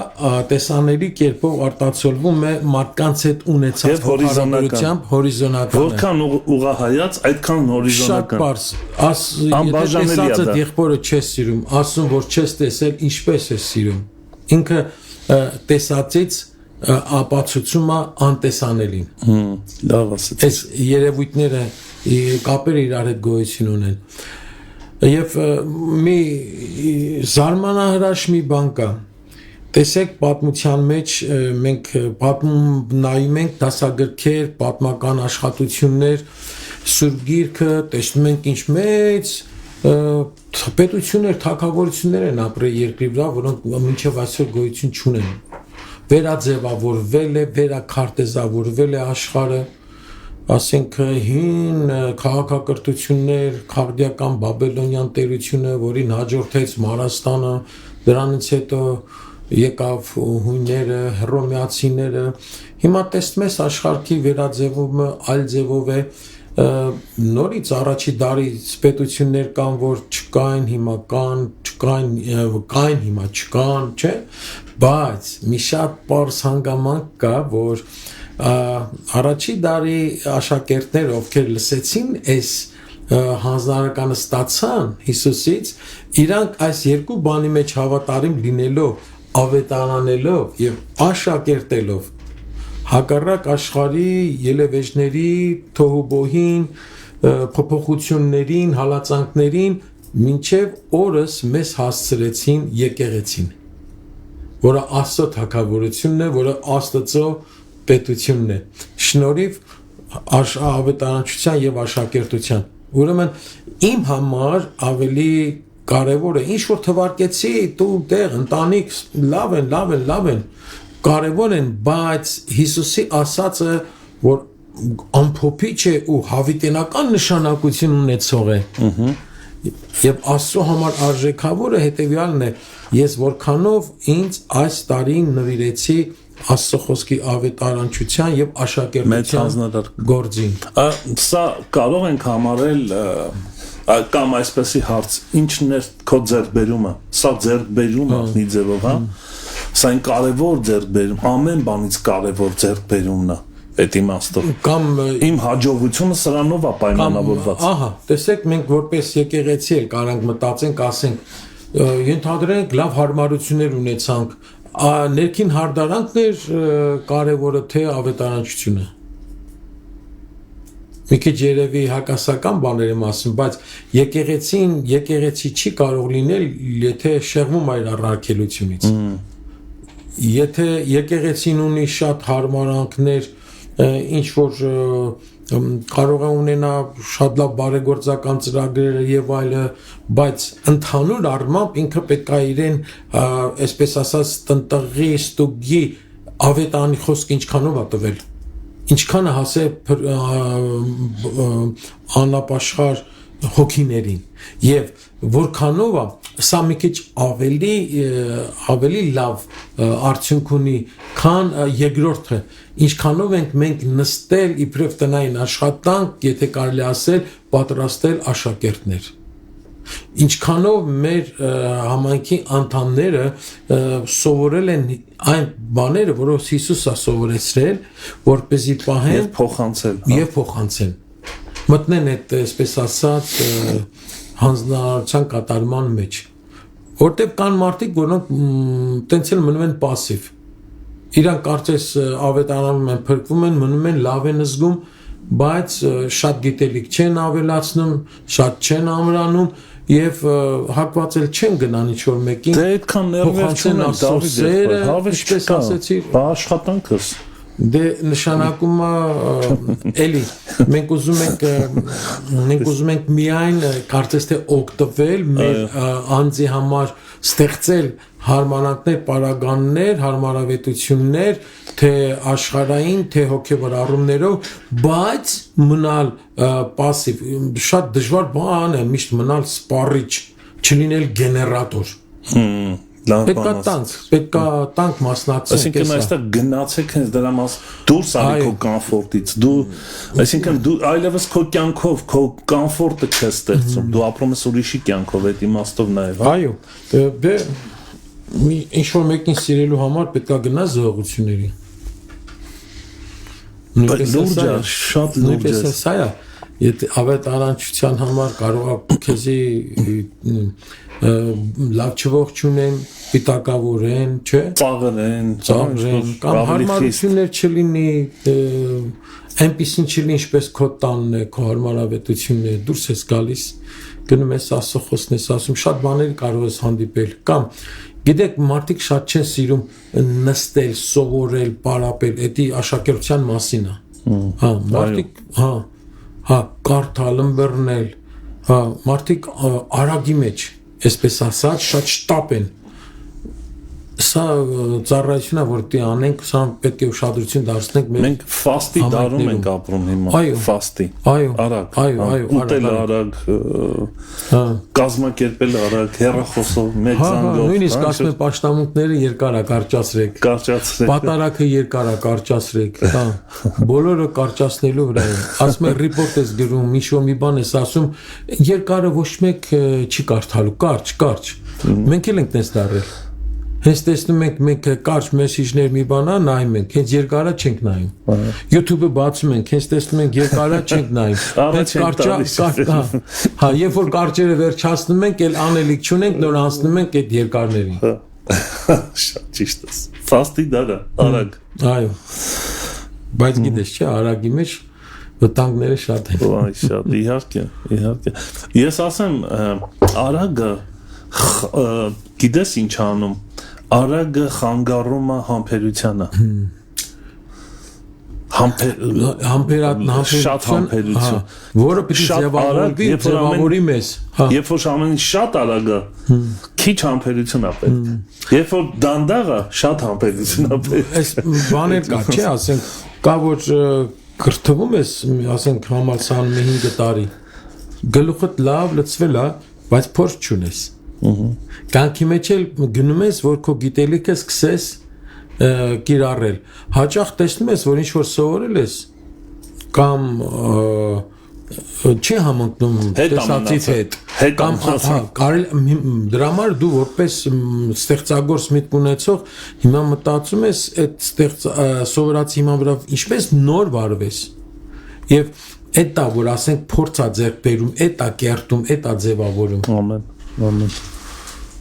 տեսանելի կերպով արտացոլվում է մարդկանց հետ ունեցած փոխհարաբերությամբ հորիզոնական։ Որքան ուղղահայաց, այդքան հորիզոնական։ Շատ պարզ։ Եթե տեսածը եղբորը չես սիրում, ասում որ չես տեսել, ինչպես ես սիրում։ Ինքը տեսածից ապացուցում է անտեսանելին։ Լավ ասեցի։ Այս երևույթները կապերը իրար հետ գոյություն ունեն։ Եվ մի զարմանահրաշ մի բան կա։ Տեսեք պատմության մեջ մենք նայում ենք դասագրքեր, պատմական աշխատություններ, Սուրբ Գիրքը, տեսնում ենք ինչ մեծ պետություններ, թագավորություններ են ապրել երկրի վրա, որոնք մինչև այսօր գոյություն չունեն։ Վերաձևավորվել է, վերաքարտեզավորվել է աշխարհը, ասենք հին քաղաքակրթություններ, քաղաքական բաբելոնյան տերությունը, որին հաջորդեց Մարաստանը, դրանից հետո եկավ հույները, հռոմեացիները, հիմա տեսնում ես աշխարհի վերաձևումը այլ ձևով է, նորից առաջի դարից պետություններ կան, որ չկային, հիմա կան, կային, հիմա չկան, չէ, բայց մի շատ պարզ հանգամանք կա, որ առաջի դարի աշակերտները, ովքեր լսեցին այս հանձնարարականը ստացան Հիսուսից, իրանք այս երկու բանի մեջ հավատարիմ լինելով, ավետարանելով եւ աշակերտելով հակառակ աշխարհի ելևէջների թոհուբոհին, փոփոխություններին, հալածանքներին, մինչև օրս մեզ հասցրեցին եկեղեցին, որը Աստծո թագավորությունն է, որը Աստծո պետությունն է, շնորհիվ ավետարանչության եւ աշակերտության։ Ուրեմն իմ համար ավելի կարևոր է, ինչ որ թվարկեցի, դու դեղ ընտանիք լավ են, կարևոր են, բայց Հիսուսի ասածը, որ ամփոփիչ է ու հավիտենական նշանակություն ունեցող է։ Եվ Աստծո համար արժեքավորը հետևյալն է, ես որքանով ինձ այս տարին նվիրեցի Աստծո խոսքի ավետարանչության եւ աշակերտության գործին։ Սա կարող ենք համարել կամ այսպեսի հարց, ինչն է քո ձեռքբերումը։ Սա ձեռքբերումը մի ձևով, հա։ Սա այն կարևոր ձեռքբերում, ամեն բանից կարևոր ձեռքբերումն է այդ իմաստով։ Կամ իմ հաջողությունը սրանով է պայմանավորված։ Ահա, տեսեք, մենք որպես եկեղեցի էլ կարանք մտածենք, ասենք, ենթադրենք լավ հարմարություններ ունեցանք, ներքին հարդարանքն էր կարևորը թե ավետարանչությունը։ Մի քիչ երևի հակասական բաներ եմ ասում, բայց եկեղեցի չի կարող լինել, եթե շեղվում է իր առաքելությունից։ Եթե եկեղեցին ունի շատ հարմարանքներ, ինչ որ կարող է ունենա շատ լավ բարեգործական ծրագրեր եւ այլը, բայց ընդհանուր առմամբ ինքը պետք է իրեն այսպես ասած տնտղի ստուգի ավետարանի խոսքը ինչքանով է տվել, ինչքանը հասե անապաշխար հոգիներին եւ որքանով է սա մի քիչ ավելի լավ արդյունք ունի, քան երկրորդը, ինչքանով ենք մենք նստել իբրև տնային աշխատանք, եթե կարելի ասել, պատրաստել աշակերտներ, ինչքանով մեր համայնքի անդամները սովորել են այն բաները, որոնց Հիսուսը սովորեցրել, որպեսզի պահեն եւ փոխանցեն, մտնեն այդ այսպես ասած հանձնարարության կատարման մեջ, որտեղ կան մարդիկ, որոնք տենց էլ մնում են պասիվ, իրանք կարծես ավետարանում են, փրկվում են, մնում են, լավ են զգում, բայց շատ գիտելիք չեն ավելացնում, շատ չեն ամրանում եւ հակված էլ չեն գնան ինչ որ մեկին, փոխանցեն Աստծո սերը, ինչպես ասեցի, աշխատանքս դե նշանակում է էլի մենք ուզում ենք միայն կարծես թե օգտվել մեր անձի համար ստեղծել հարմարանքներ, պարագաններ, հարմարավետություններ, թե աշխարհային, թե հոգևոր առումներով, բայց մնալ պասիվ, շատ դժվար բան է միշտ մնալ սպառիչ, չլինել գեներատոր։ Պետքա տանք մասնակցենք։ Այսինքն այստեղ գնացեք հենց դրա մաս դուրս արի քո կոմֆորտից, դու այսինքն դու այլևս քո կյանքով քո կոմֆորտը չես ստեղծում, դու ապրում ես ուրիշի կյանքով, այդ իմաստով նաև։ Այո, դե ինչ որ մեկին սիրելու համար պետքա գնաս զողությունների։ Լուրջ է, շատ լուրջ է։ Սա է, եթե ավետարանչության համար կարող է քեզի լավ չողջունեն, պիտակավորեն, չէ՞, ծաղրեն, կամ հարմարություններ չլինի, այնպիսին չլինի, ինչպես քո տանն է, քո հարմարավետությունն է, դուրս ես գալիս, գնում ես Աստծո խոսքն ես ասում, շատ բաներ կարող ես հանդիպել, կամ գիտեք, մարդիկ շատ չեն սիրում նստել, սովորել, պարապել, դա աշակերտության մասին է։ Հա, մարդիկ, կարդալ, ըմբռնել, մարդիկ արագի մեջ, այսպես ասած, շատ շտապ են, սա ծառայությունն է, որ դի անենք, սա պետք է ուշադրություն դարձնենք մեր մենք ֆաստի դարում ենք ապրում հիմա, ֆաստի, արագ, ուտել արագ, կազմակերպել արագ, հեռախոսով, մեկ զանգով, նույնիսկ ասում են պաշտամունքները երկար է, կարճացրեք, պատարակը երկար է, կարճացրեք, բոլորը կարճացնելու վրա են, ասում են ռիպորտ ես գրում, ինչ-որ մի բան ես ասում, երկարը ոչ մեկ չի կարդալու, կարճ, մենք էլ ենք տես դարել, հենց տեսնում ենք մենք կարճ մեսիջներ մի բանա նայում ենք, հենց երկարը չենք նայում, YouTube-ը բացում ենք, հենց տեսնում ենք երկարը չենք նայում, հենց կարճա, երբ որ կարճերը վերջացնում ենք, էլ անելիք չունենք, նոր անցնում ենք այդ երկարներին։ Շատ ճիշտ ես, ֆաստի դարը, արագ։ Այո, բայց գիտես չէ, արագի մեջ վտանգները շատ են։ Այ շատ, իհարկե։ Ես ասեմ, արագը գիտես ինչ անում, արագը խանգարում է համբերությանը, շատ համբերություն, որը պիտի ձևավորի մեզ, երբ որ ամեն ինչ շատ արագը, քիչ համբերություն է պետք, երբ որ դանդաղը, շատ համբերություն է պետք։ Այս բաներ կա, չէ, ասենք, կա որ կրթվում ես, ասենք համալսարանում 5 տարի, գլուխդ լավ լցվել է, բայց փորձ չունես։ Կյանքի մեջ էլ գնում ես, որ քո գիտելիքը սկսես կիրառել, հաճախ տեսնում ես, որ ինչ որ սովորել ես, կամ չի համընկնում տեսածից հետ, կամ դրա համար դու որպես ստեղծագործ միտք ունեցող, հիմա մտածում ես այդ սովորած հիման վրա ինչպես նոր վարվես, եւ այդ է, որ ասենք փորձ է ձեռք բերում, այդ է կերտում, այդ է ձևավորում։ Ամեն։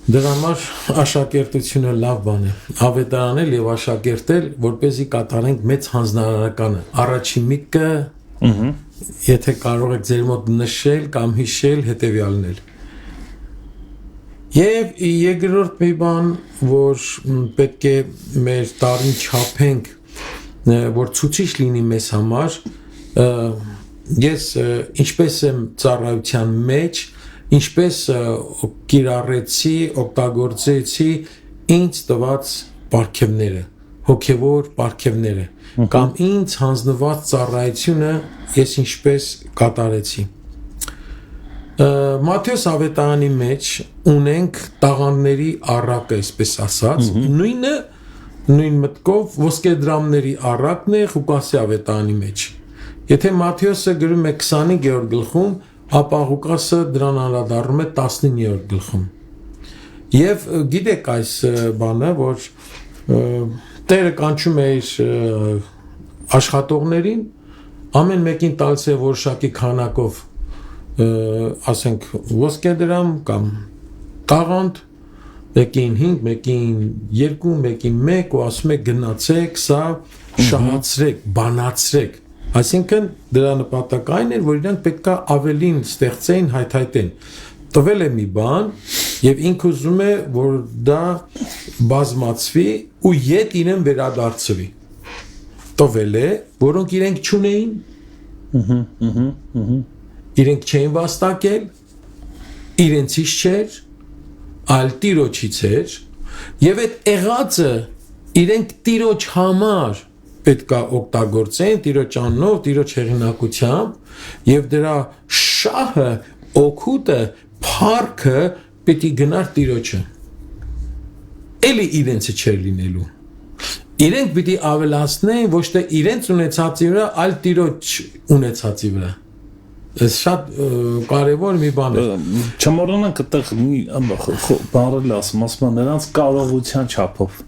Դրա համար աշակերտությունը լավ բան է, ավետարանել եւ աշակերտել, որպեսզի կատարենք մեծ հանձնարարականը։ Առաջին միտքը, եթե կարող եք ձեր մոտ նշել կամ հիշել, հետեւյալն է։ Եվ երկրորդ մի բան, որ պետք է մեր տարին չափենք որ ցուցիչ լինի մեզ համար, ես ինչպես եմ ծառայության մեջ, ինչպես կիրառեցի, օգտագործեցի ինձ տված պարգևները, հոգևոր պարգևները, կամ ինձ հանձնված ծառայությունը ես ինչպես կատարեցի։ Մատթեոս ավետարանի մեջ ունենք տաղանդների առակը, այսպես ասած, նույն մտքով ոսկեդրամների առակն է Ղուկասի ավետարանի մեջ։ Եթե Մատթեոսը գրում է 25-րդ գլխում, ապա Ղուկասը դրան անդրադառնում է 19-րդ գլխում։ Եվ գիտեք այս բանը, որ Տերը կանչում է իր աշխատողներին, ամեն մեկին տալիս է որոշակի քանակով, ասենք ոսկեդրամ կամ տաղանդ, մեկին 5, մեկին 2, մեկին 1 ու ասում է գնացեք, սա շահացրեք, բանացրեք։ Այսինքն դրա նպատակը այն էր, որ իրանք պետքա ավելին ստեղծեին, հայթայթեն։ Տվել է մի բան եւ ինքը ուզում է, որ դա բազմացվի ու ետ իրեն վերադարձվի։ Տվել է, որոնք իրենք չունեին։ Իրենք չէին վաստակել, իրենցից չէր, այլ Տիրոջից էր, եւ այդ եղածը իրենք Տիրոջ համար պետքա օգտագործեն, Տիրոջ անունով, Տիրոջ հեղինակությամբ, եւ դրա շահը, օգուտը, փառքը պետք է գնար Տիրոջը։ Էլի իրենցը չէր լինելու։ Իրենք պիտի ավելացնեն ոչ թե իրենց ունեցածի վրա, այլ Տիրոջ ունեցածի վրա։ Այս շատ կարևոր մի բան է։ Չմոռանանք այդտեղ մի բառը ասում է նրանց կարողության չափով։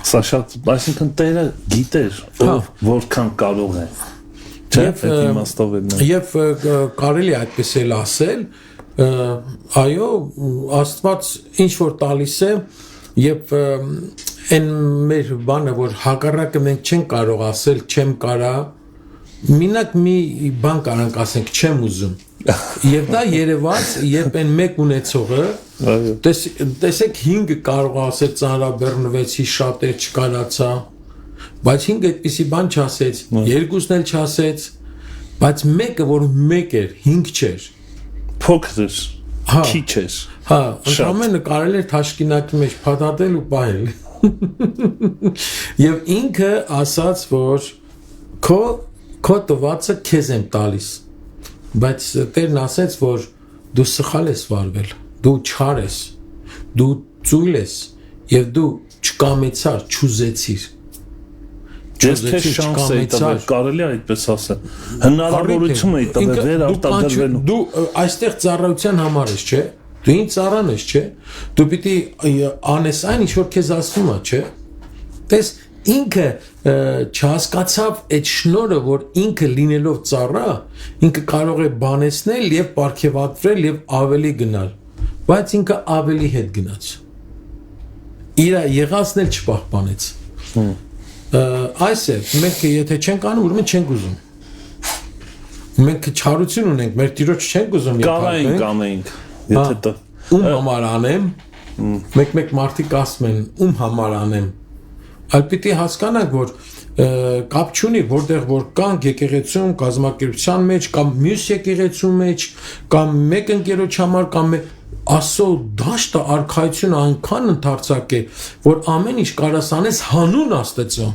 Սա շատ, այսինքն Տերը գիտեր, որքան կարող է։ Չէ՞, այդ իմաստով է։ Եվ կարելի այդպես էլ ասել, այո, Աստված ինչ որ տալիս է, եւ այն մեր բանը, որ հակառակը մենք չենք կարող ասել, չեմ կարա, մինակ մի բան կարանք ասենք, չեմ ուզում։ Եվ դա երևաց, երբ այն մեկ ունեցողը, տեսեք 5 կարող ասել ծանրաբեռնվեցի, շատ էր չկարացա, բայց 5 այդպիսի բան չասեց, 2-ն էլ չասեց, բայց մեկը, որ մեկ էր, 5 չէր։ Փոքր էր, քիչ էր։ Հա, ընդամենը կարելի էր թաշկինակի մեջ փաթաթել ու պահել։ Եվ ինքը ասաց, որ քո տվածը քեզ եմ տալիս, բայց Տերն ասեց, որ դու սխալ ես վարվել, դու չար ես, դու ծույլ ես եւ դու չկամեցար, չուզեցիր։ Ես քեզ շանս էի տվել, կարելի է այդպես ասել։ Հնարավորություն էի տվել վերարտադրվելու։ Դու այստեղ ծառայության համար ես, չէ՞։ Դու ինձ ծառան ես, չէ՞։ Դու պիտի անես այն, ինչ որ քեզ ասվում է, չէ՞։ Տես ինքը չհասկացավ այդ շնորհը, որ ինքը լինելով ծառա, ինքը կարող է բանեցնել եւ պարգևատրել եւ ավելի գնալ, բայց ինքը ավելի հետ գնաց։ Իր եղածն էլ չպահպանեց։ Այս է, մենք եթե չենք անում, ուրեմն չենք ուզում։ Մենք չարություն ունենք, մեր Տիրոջ չենք ուզում եկալ անենք, եթե դա ում համար անեմ, մեկ մարդիկ ասում են, ում համար անեմ։ Այլ պիտի հասկանանք, որ կապ չունի, որտեղ որ կանք եկեղեցում, կազմակերպության մեջ, կամ մյուս եկեղեցու մեջ, կամ մեկ ընկերոջ համար, կամ Աստծո դաշտը արքայությունը այնքան ընդարձակ է, որ ամեն ինչ կարաս անես հանուն Աստծո։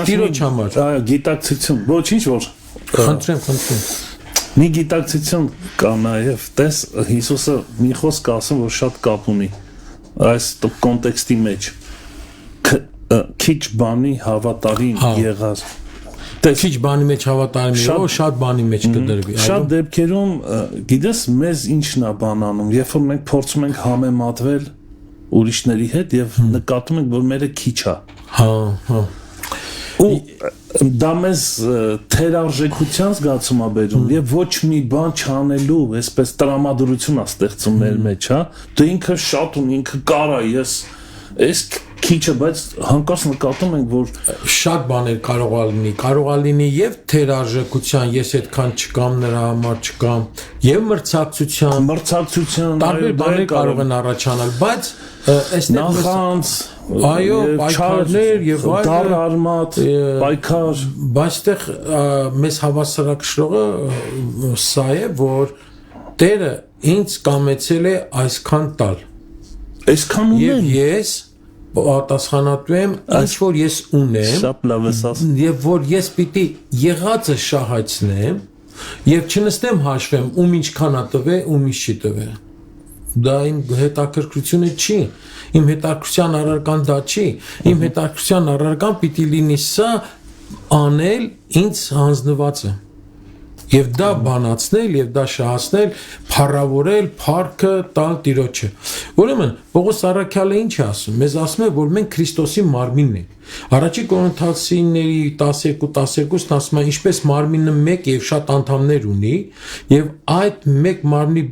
Տիրոջ համար։ Գիտակցություն, ոչինչ որ խնդրեմ։ Մի գիտակցություն կա նաև, տես Հիսուսը մի խոսք ասում, որ շատ կապ ունի այս կոնտեքստի մեջ։ Քիչ բանի հավատարիմ եղած։ Քիչ բանի մեջ հավատարիմ եղող, շատ բանի մեջ կդրվի։ Շատ դեպքերում, գիտես, մեզ ինչն է բան անում, երբ որ մենք փորձում ենք համեմատվել ուրիշների հետ եւ նկատում ենք, որ մերը քիչ է։ Հա։ Ու դա մեզ թերարժեքության զգացում է բերում եւ ոչ մի բան չանելու, այսպես տրամադրություն է ստեղծում մեր մեջ, հա։ Դու ինքը շատ ունի, ինքը կարա, ես քիչը, բայց հանկարծ նկատում ենք, որ շատ բաներ կարող է լինի եւ թերարժեքության, ես այդքան չկամ նրա համար չկամ, եւ մրցակցության տարբեր բաներ կարող են առաջանալ, բայց այստեղ նախանց, այո, պայքարներ եւ դար արմատ, պայքար, բայց այդտեղ մեզ հավասարակշռողը սա է, որ Տերը ինձ կամեցել է այսքան տալ։ այսքան Եվ ունեն, ես պատասխանատու եմ ինչ որ ես ունեմ շատ լավ ես ասում, եւ որ ես պիտի եղածը շահացնեմ եւ չնստեմ հաշվեմ ում ինչքան է տվել, ում ինչ չի տվել։ Դա իմ հետաքրքրությունը չի։ Իմ հետաքրքրության առարկան դա չի։ Իմ հետաքրքրության առարկան պիտի լինի սա անել ինձ հանձնվածը։ Եվ դա բանացնել, եւ դա շահացնել, փառավորել, փառքը տալ Տիրոջը։ Ուրեմն Պողոս Առաքյալը ինչ է ասում։ Մեզ ասում է, որ մենք Քրիստոսի մարմինն ենք։ Առաջի Կորինթացիների 12:12-ն ասում է, ինչպես մարմինը մեկ եւ շատ անդամներ ունի, եւ այդ մեկ մարմնի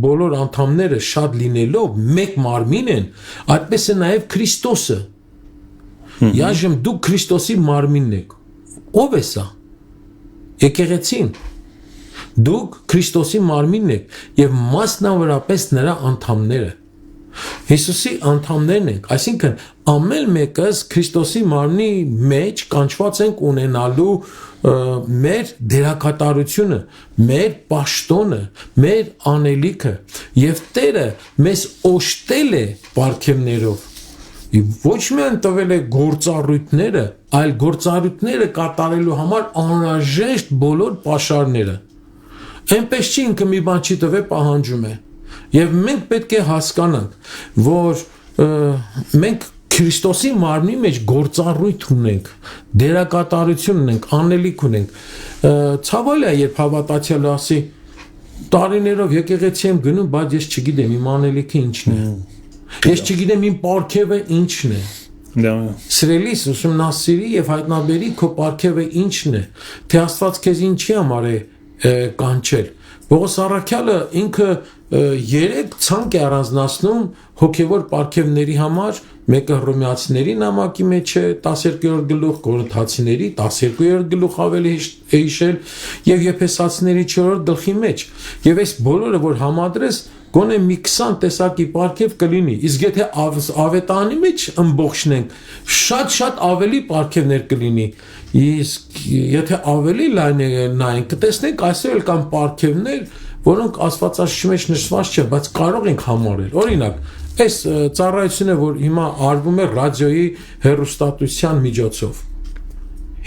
բոլոր անդամները շատ լինելով մեկ մարմին են, այդպես է նաեւ Քրիստոսը։ Այժմ դուք Քրիստոսի մարմինն եք։ Ո՞վ է սա։ Եկեղեցին դուք Քրիստոսի մարմինն եք եւ մասնավորապես նրա անդամները Հիսուսի անդամներն ենք, այսինքն ամեն մեկս Քրիստոսի մարմնի մեջ կանչված ենք ունենալու մեր դերակատարությունը, մեր պաշտոնը, մեր անելիքը եւ Տերը մեզ օժտել է պարգևներով ոչ միայն տվել է գործառույթները, այլ գործառույթները կատարելու համար անհրաժեշտ բոլոր պաշարները։ Այնպես չի ինքը մի բան չի տվել, պահանջում է։ Եվ մենք պետք է հասկանանք, որ մենք Քրիստոսի մարմնի մեջ գործառույթ ունենք, դերակատարություն ունենք, անելիք ունենք։ Ցավալի է, երբ հավատացյալը ասի, տարիներով եկեղեցի եմ գնում, բայց ես չգիտեմ իմ անելիքը ինչն է։ Ես չգիտեմ իմ պարգևը ինչն է։ Սիրելիս, ուսումնասիրի եւ հայտնաբերի քո պարգևը ինչն է։ Թե Աստված քեզ ինչի համար է կանչել։ Պողոս Առաքյալը ինքը 3 ցանկ է առանձնացնում հոգեվոր պարգևների համար, մեկը Հռոմեացիների նամակի մեջ է 12-րդ գլուխ, Կորինթացիների 12-րդ գլուխ ավելի է հիշել եւ Եփեսացիների 4-րդ գլխի մեջ։ Եվ այս բոլորը որ համադրես գոնե մի 20 տեսակի պարգև կլինի, իսկ եթե ավետարանի մեջ ըմբողջնենք, շատ ավելի պարգևներ կլինի, իսկ եթե ավելի լայն նայենք, կտեսնենք այսօր էլ կան պարգևներ, որոնք Աստվածաշնչի մեջ նշված չեն, բայց կարող ենք համարել։ Օրինակ, այս ծառայությունը, որ հիմա արվում է ռադիոյի հեռուստատեսության միջոցով,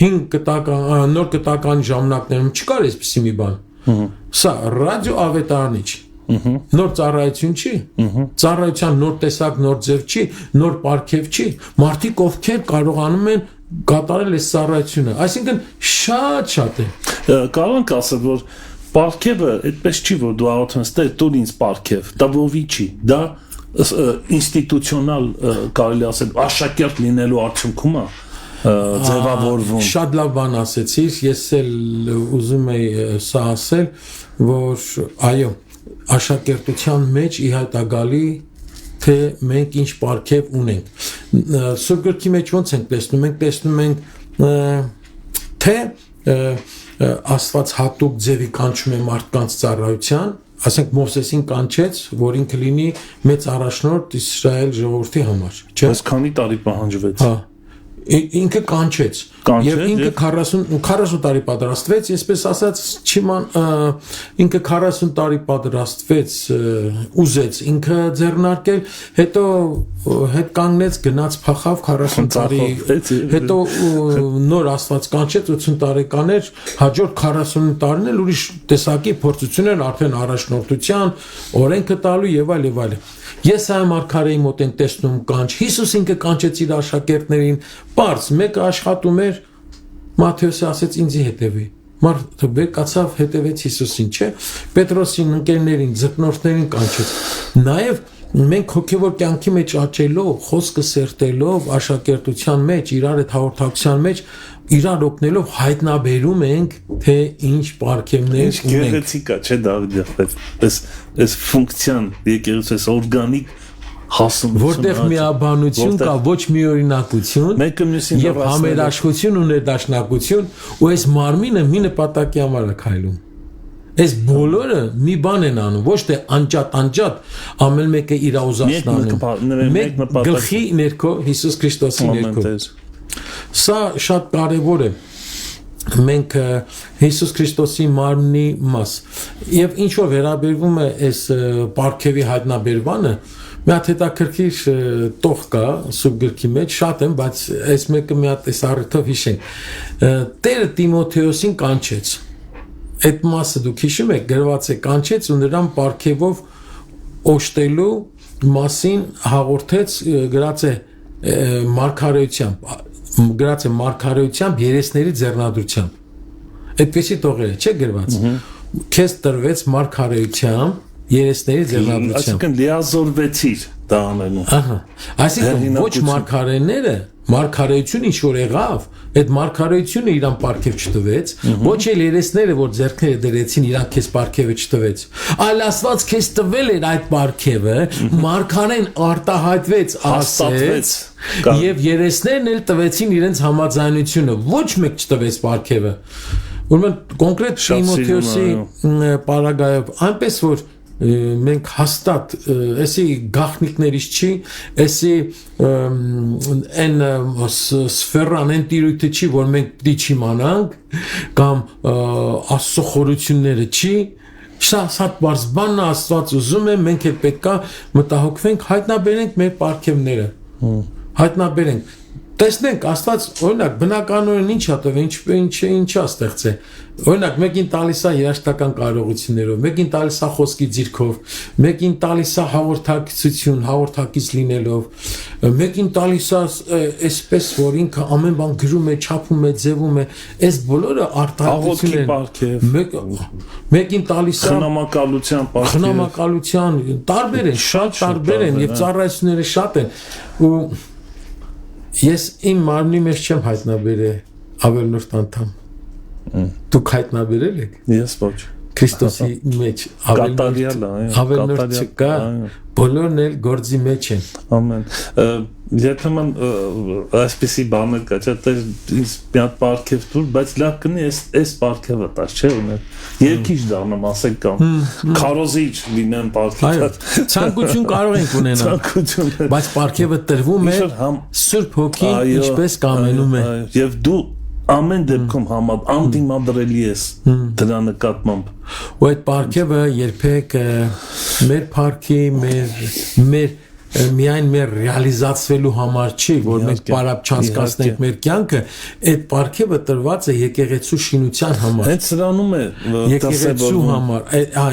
5 նոր կտական ժամանակներում չկար այսպիսի մի բան։ Սա ռադիո ավետարանիչ նոր ծառայություն չի, ծառայության նոր տեսակ, նոր ձև չի, նոր պարգև չի, մարդիկ ովքեր կարողանում են կատարել այս ծառայությունը, այսինքն շատ է։ Կարող ենք ասել, որ պարգևը այդպես չի, որ դու աղոթես, տուր ինձ պարգև, դա ովի չի, դա ինստիտուցիոնալ կարելի ասել աշակերտ լինելու արդյունքում է ձևավորվում։ Շատ լավ բան ասեցիր, ես էլ ուզում եի սա ասել, որ այո, աշակերտության մեջ ի հայտ է գալի, թե մենք ինչ պարգև ունենք։ Սուրբ գրքի մեջ ոնց ենք տեսնում, մենք տեսնում ենք, թե Աստված հատուկ ձևի կանչում է մարդկանց ծառայության, ասենք Մովսեսին կանչեց, որ ինքը լինի մեծ առաջնորդ Իսրայել ժողովրդի համար, չէ՞։ Բայց քանի տարի պահանջվեց։ Հա։ Ինքը կանչեց եւ ինքը 40 տարի պատրաստվեց, այսպես ասած չիման ինքը 40 տարի պատրաստվեց, ուզեց ինքը ձեռնարկել, հետո հետ կանգնեց, գնաց փախավ 40 տարի, հետո նոր Աստված կանչեց 80 տարեկան էր, հաջորդ 40 տարին էլ ուրիշ տեսակի փորձություն էր արդեն առաջնորդության, օրենքը տալու եւ այլ։ Ես այ մարգարեի մոտ են տեսնում կանչ, Հիսուս ինքը կանչեց իր աշակերտներին, բարձ մեկը աշխատում էր, Մատթեոսը ասեց ինձի հետևի, մարդը բեկացավ հետևեց Հիսուսին, չէ, Պետրոսին, ընկերներին, ձկնորդներին կանչեց, նաև մենք հոգևոր կյանքի մեջ աճելով, խոսքը սերտելով, աշակերտության մեջ, իրար հետ հաղորդակցության մեջ, իրար օգնելով հայտնաբերում ենք, թե ինչ պարգևներ ունենք։ Գեղեցիկ է, չէ՞ Դավիթ, այս ֆունկցիան եկեղեցու, այս օրգանիկ որտեղ միաբանություն կա, ոչ միօրինակություն, մեկը մյուսին եւ համերաշխություն ու ներդաշնակություն, ու այս մարմինը մի նպատակի համար է քայլում։ Այս բոլորը մի բան են անում, ոչ թե անջատ, ամեն մեկը իր ուզածն անում։ Մեկ գլխի ներքո Հիսուս Քրիստոսի ներքո։ Սա շատ կարևոր է։ Մենք Հիսուս Քրիստոսի մարմնի մաս եւ ինչ որ վերաբերվում է այս պարգևի հայտնաբերմանը, մի հատ հետաքրքիր տող կա սուրբ գրքի մեջ, շատ են, բայց այս մեկը մի հատ այս առիթով հիշենք։ Տերը Տիմոթեոսին կանչեց։ Այդ մասը դուք հիշում եք, գրված է կանչեց ու նրան պարգևով օժտելու մասին հաղորդեց, գրած է մարգարեությամբ երեսների ձեռնադրությամբ։ Այդպեսի տողերը չէ գրված։ Քեզ տրվեց մարգարեությամբ երեսների ձեռնադրությամբ։ Այսինքն լիազորվեցիր դա անելու։ Ահա։ Այսինքն ոչ մարգարեները, մարգարեություն ինչ որ եղավ, այդ մարգարեությունը իրան պարգև չտվեց, ոչ էլ երեսները, որ ձեռքները դրեցին, իրան քեզ պարգևը չտվեց։ Այլ Աստված քեզ տվել էր այդ պարգևը, մարգարեն արտահայտվեց, ասեց, եւ երեսներն էլ տվեցին իրենց համաձայնությունը, ոչ մեկ չտվեց պարգևը։ Ուրեմն կոնկրետ Տիմոթեոսի պարագայով այնպես որ մենք հաստատ էսի գաղտնիքներից չի, էսի այն սֆերան են տիրույթը չի, որ մենք պիտի չիմանանք կամ Աստծո խորությունները չի, շատ բարձ բանն Աստված ուզում է, մենք էլ պետքա մտահոգվենք, հայտնաբերենք մեր պարգևները, հայտնաբերենք, տեսնենք Աստված օրինակ բնականորեն ինչ ա տվել, ինչա ստեղծել։ Օրինակ մեկին տալիս է երաշտական կարողություններով, մեկին տալիս է խոսքի ձիրքով, մեկին տալիս է հաղորդակցություն, հաղորդակից լինելով, մեկին տալիս է այսպես որ ինքը ամեն բան գրում է, չափում է, ձևում է, այս բոլորը արտահայտություն են։ Մեկին տալիս է խնամակալության, տարբեր են, շատ տարբեր են եւ ծառայությունները շատ են։ Ու ես իմ մարմնի մեջ չեմ հայտնաբերել ավելորդ անդամ։ Դուք հայտնաբերել եք։ Ես ոչ։ Քրիստոսի մեջ ավելորդ չկա, բոլորն էլ գործի մեջ են։ Ամեն։ Երբեմն այսպեսի բաներ կա, չէ՞, դες ինձ մի հատ պարգև դուր, բայց լավ կնի այս պարգևը տաս, չէ՞, ուներ։ Երկիչ դառնամ, ասենք կամ քարոզիչ լինեմ պարգևը։ Ցանկություն կարող ենք ունենալ։ Ցանկություն։ Բայց պարգևը տրվում է Սուրբ Հոգին, ինչպես կամենում է։ Եվ դու ամեն դեպքում անդիմադրելի ես դրա նկատմամբ։ Ու այդ պարգևը երբեք մեր պարգի, մեր միայն մեր ռեալիզացվելու համար չի, որ մենք պարապ չանցկացնենք մեր կյանքը, այդ պարգևը տրված է եկեղեցու շինության համար։ Հենց սրանում է եկեղեցու համար,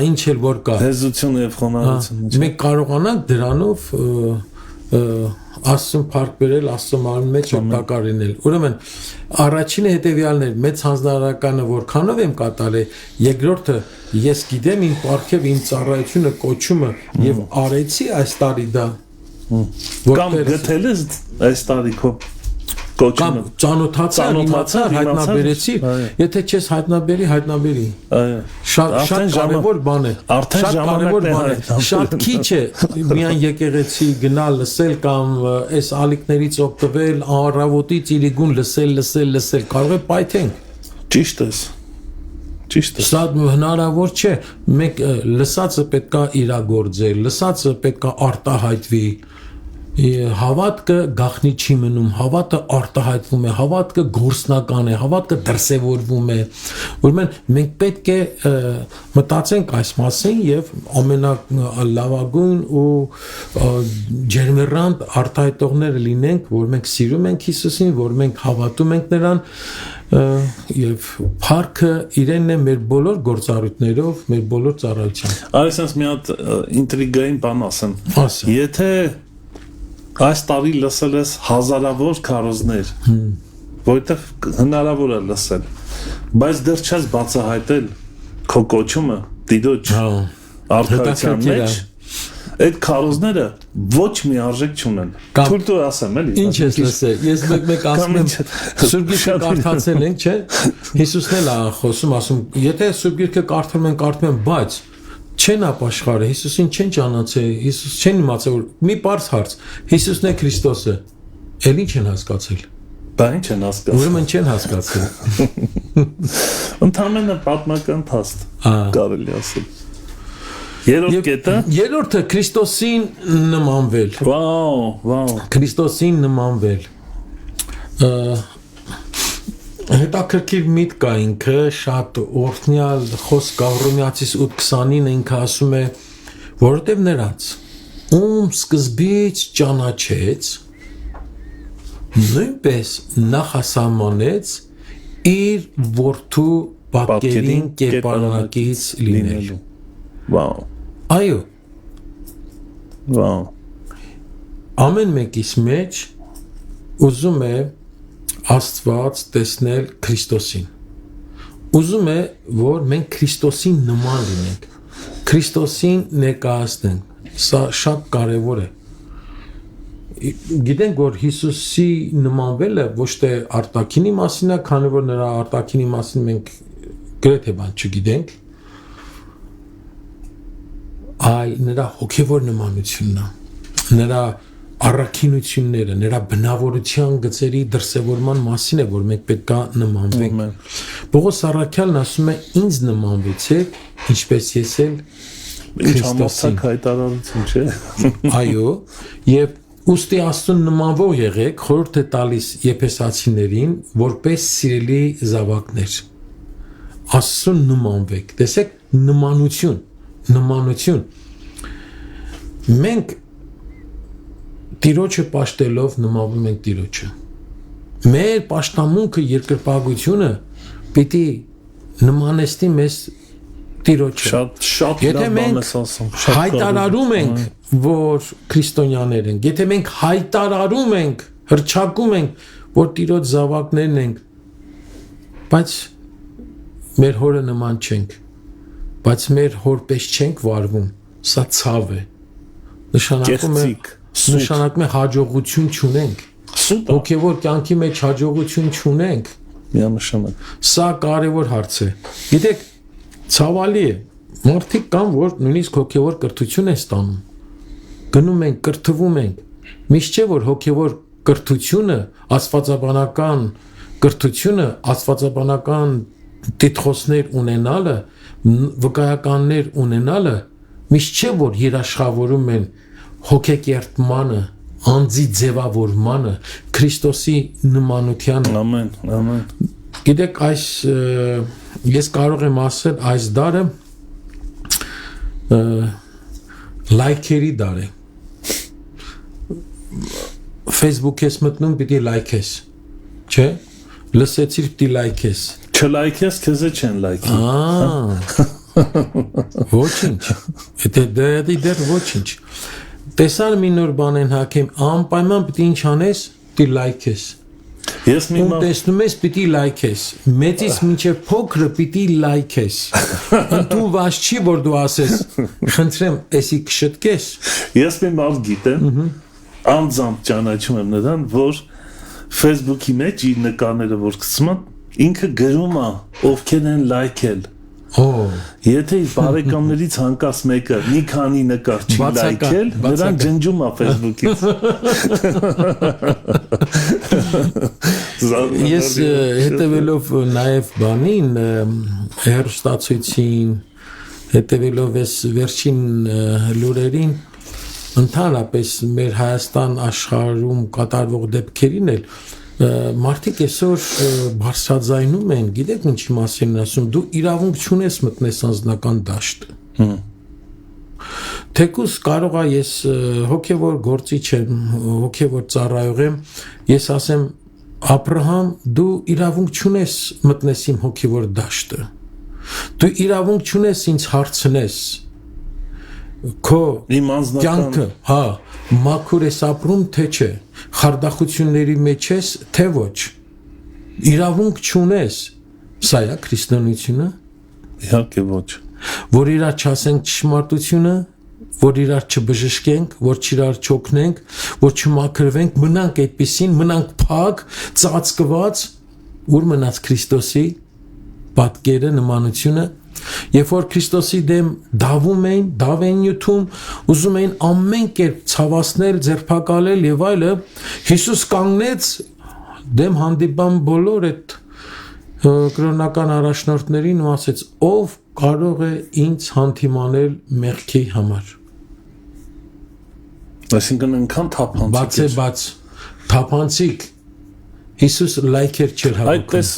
ինչ էլ որ կա։ Հեզությունը եւ խոնարհությունը։ Մենք կարողանանք դրանով Աստծուն փառք բերել, Աստծո մարմնի մեջ օգտակար լինել։ Ուրեմն առաջինը հետեւյալն էր, մեծ հանձնարարականը որքանով եմ կատարել, երկրորդը ես գիտեմ իմ պարգև, իմ ծառայությունը, կոչումը եւ արեցի այս տարի դա։ Կամ գտել ես այս տարի քո կամ ծանոթացա, հայտնաբերեցի, եթե չես հայտնաբերի։ Շատ կարևոր բան է։ Շատ կարևոր բան է։ Շատ քիչ է միայն եկեղեցի գնալ լսել կամ այս ալիքներից օգտվել, առավոտից իրիկուն լսել, կարող է պայթենք։ Ճիշտ ես։ Ճիշտ է։ Սա հնարավոր չէ։ Մենք լսածը պետքա իրագործել, լսածը պետքա արտահայտվի։ Հավատքը գաղտնի չի մնում, հավատքը արտահայտվում է, հավատքը գործնական է, հավատքը դրսևորվում է։ Ուրեմն մենք պետք է մտածենք այս մասին եւ ամենալավագույն ու ջերմեռանդ արտահայտողները լինենք, որ մենք սիրում ենք Հիսուսին, որ մենք հավատում ենք նրան եւ փառքը իրենն է մեր բոլոր գործառույթներով, մեր բոլոր ծառայությամբ։ Այսինքն մի հատ ինտրիգային բան ասեմ։ Եթե այս տարի լսել ես հազարավոր քարոզներ, որտեղ հնարավոր է լսել, բայց դեռ չես բացահայտել քո կոչումը Տիրոջ արքայության մեջ, այդ քարոզները ոչ մի արժեք չունեն։ Թույլ տուր ասեմ, էլի։ Ինչ ես լսել։ Ես մեկ ասում եմ, Սուրբ Գիրքը կարդացել ենք, չէ՞։ Հիսուսն էլ է խոսում, ասում, եթե Սուրբ Գիրքը կարդում են, բայց չեն ապաշխարել, Հիսուսին չեն ճանաչել, Հիսուս չեն իմացել, որ մի պարզ հարց, Հիսուսն է Քրիստոսը, էլի չեն հասկացել։ Դա ինչ են հասկացել։ Ուրեմն չեն հասկացել։ Ընդհանրապես պատմական փաստ կարելի ասել։ Երրորդ կետը։ Երրորդը Քրիստոսին նմանվել։ Վաու։ Քրիստոսին նմանվել։ Հետաքրքիր միտք կա ինքը, շատ օրհնյալ խոսք Հռոմեացիս 8:29 ինքը ասում է, որովհետև նրանց ում սկզբից ճանաչեց, նույնպես նախասահմանեց իր որդու պատկերին կերպարանակից լինելու։ Վաու։ Այո, Վաու։ ամեն մեկիս մեջ ուզում է Աստված տեսնել Քրիստոսին։ Ուզում է, որ մենք Քրիստոսին նման լինենք, Քրիստոսին ներկայացնենք։ Սա շատ կարևոր է։ Գիտենք, որ Հիսուսի նմանվելը ոչ թե արտաքինի մասին է, քանի որ նրա արտաքինի մասին մենք գրեթե բան չգիտենք, այլ նրա հոգևոր նմանությունն է, նրա առաքինությունները, նրա բնավորության գծերի դրսևորման մասին է, որ մենք պետք է նմանվենք։ Պողոս առաքյալն ասում է, ինձ նմանվեցեք, ինչպես ես էլ Քրիստոսին։ Հայտարարություն չէ։ Այո, եւ ուստի Աստծուն նմանվող եղեք, խորհուրդ է տալիս Եփեսացիներին, որպես սիրելի զավակներ։ Աստծուն նմանվեք։ Տեսեք, նմանություն։ Մենք Տիրոջը պաշտելով նմանվում ենք Տիրոջը։ Մեր պաշտամունքը երկրպագությունը պիտի նմանեցնի մեզ Տիրոջը։ Շատ Եթե մենք հայտարարում ենք, որ քրիստոնյաներ ենք, եթե մենք հայտարարում ենք, հռչակում ենք, որ Տիրոջ զավակներն ենք, բայց մեր հորը նման չենք, բայց մեր հորպես չենք վարվում, սա ցավ է։ Նշանակում է հաջողություն չունենք։ Հոգևոր կյանքի մեջ հաջողություն չունենք։ Միանշանակ։ Սա կարևոր հարց է։ Գիտեք, ցավալի է։ Մարդիկ կան, որ նույնիսկ հոգևոր կրթություն են ստանում։ Գնում են, կրթվում են։ Միշտ չէ, որ հոգևոր կրթությունը, աստվածաբանական կրթությունը, աստվածաբանական տիտղոսներ ունենալը, վկայականներ ունենալը, միշտ չէ, որ երաշխավորում են հոգեկերտմանը, անձի ձևավորմանը, Քրիստոսի նմանությանը։ Ամեն։ Գիտեք, ես կարող եմ ասել, այս դարը լայքերի դար է։ Facebook ես մտնում, պիտի լայքես, չէ՞։ Լսեցիր, պիտի լայքես։ Չլայքես, քեզ չեն լայքի։ Ոչինչ։ Դեռ ոչինչ։ Տեսար մի նոր բան են հակեմ, անպայման պիտի ինչ անես, պիտի լայքես։ Ես մի Ում տեսնում ես, պիտի լայքես։ Մեծից մինչև փոքրը պիտի լայքես։ Ընդունված չի, որ դու ասես, խնդրեմ, էսի կշտկես։ Ես մի մարդ գիտեմ, անձամբ ճանաչում եմ նրան, որ Facebook-ի մեջ իր նկարները որ գցում են, ինքը գրում է, ովքեր են լայքել։ Եթե իր բարեկամներից հանկարծ մեկը մի քանի նկար չի լայքել, նրան ջնջում է Facebook-ից։ Ես հետևելով նաև բանին, հեռուստացույցին, հետևելով ես վերջին լուրերին, ընդհանրապես մեր Հայաստան աշխարհում կատարվող դեպքերին էլ մարդիկ այսօր բարձրաձայնում են, գիտեք ինչի մասին են ասում, դու իրավունք չունես մտնես անձնական դաշտ։ Թեկուզ կարող է ես հոգևոր գործիչ եմ, հոգևոր ծառայող եմ, ես ասեմ Աբրահամ, դու իրավունք չունես մտնես իմ հոգևոր դաշտը։ Դու իրավունք չունես ինձ հարցնես քո կյանքը, մաքուր ես ապրում, թե չէ, խարդախությունների մեջ ես, թե ոչ, իրավունք չունես, սա է քրիստոնեությունը, իհարկե ոչ, որ իրար չասենք ճշմարտությունը, որ իրար չբժշկենք, որ չիրար չօգնենք, որ չմաքրվենք, մնանք այդպիսին, մնանք փակ, ծածկված, ուր մնաց Քրիստոսի պատկերը, նմանությունը, Երբ որ Քրիստոսի դեմ դավում էին, դավ էին նյութում, ուզում էին ամեն կերպ ցավացնել, ձերբակալել եւ այլը, Հիսուս կանգնեց դեմ հանդիպան բոլոր այդ կրոնական առաջնորդներին ու ասեց. ով կարող է ինձ հանդիմանել մեղքի համար։ Այսինքն այնքան թափանցիկ Բաց թափանցիկ Հիսուս լայքեր չէր հավաքում։ Այդպես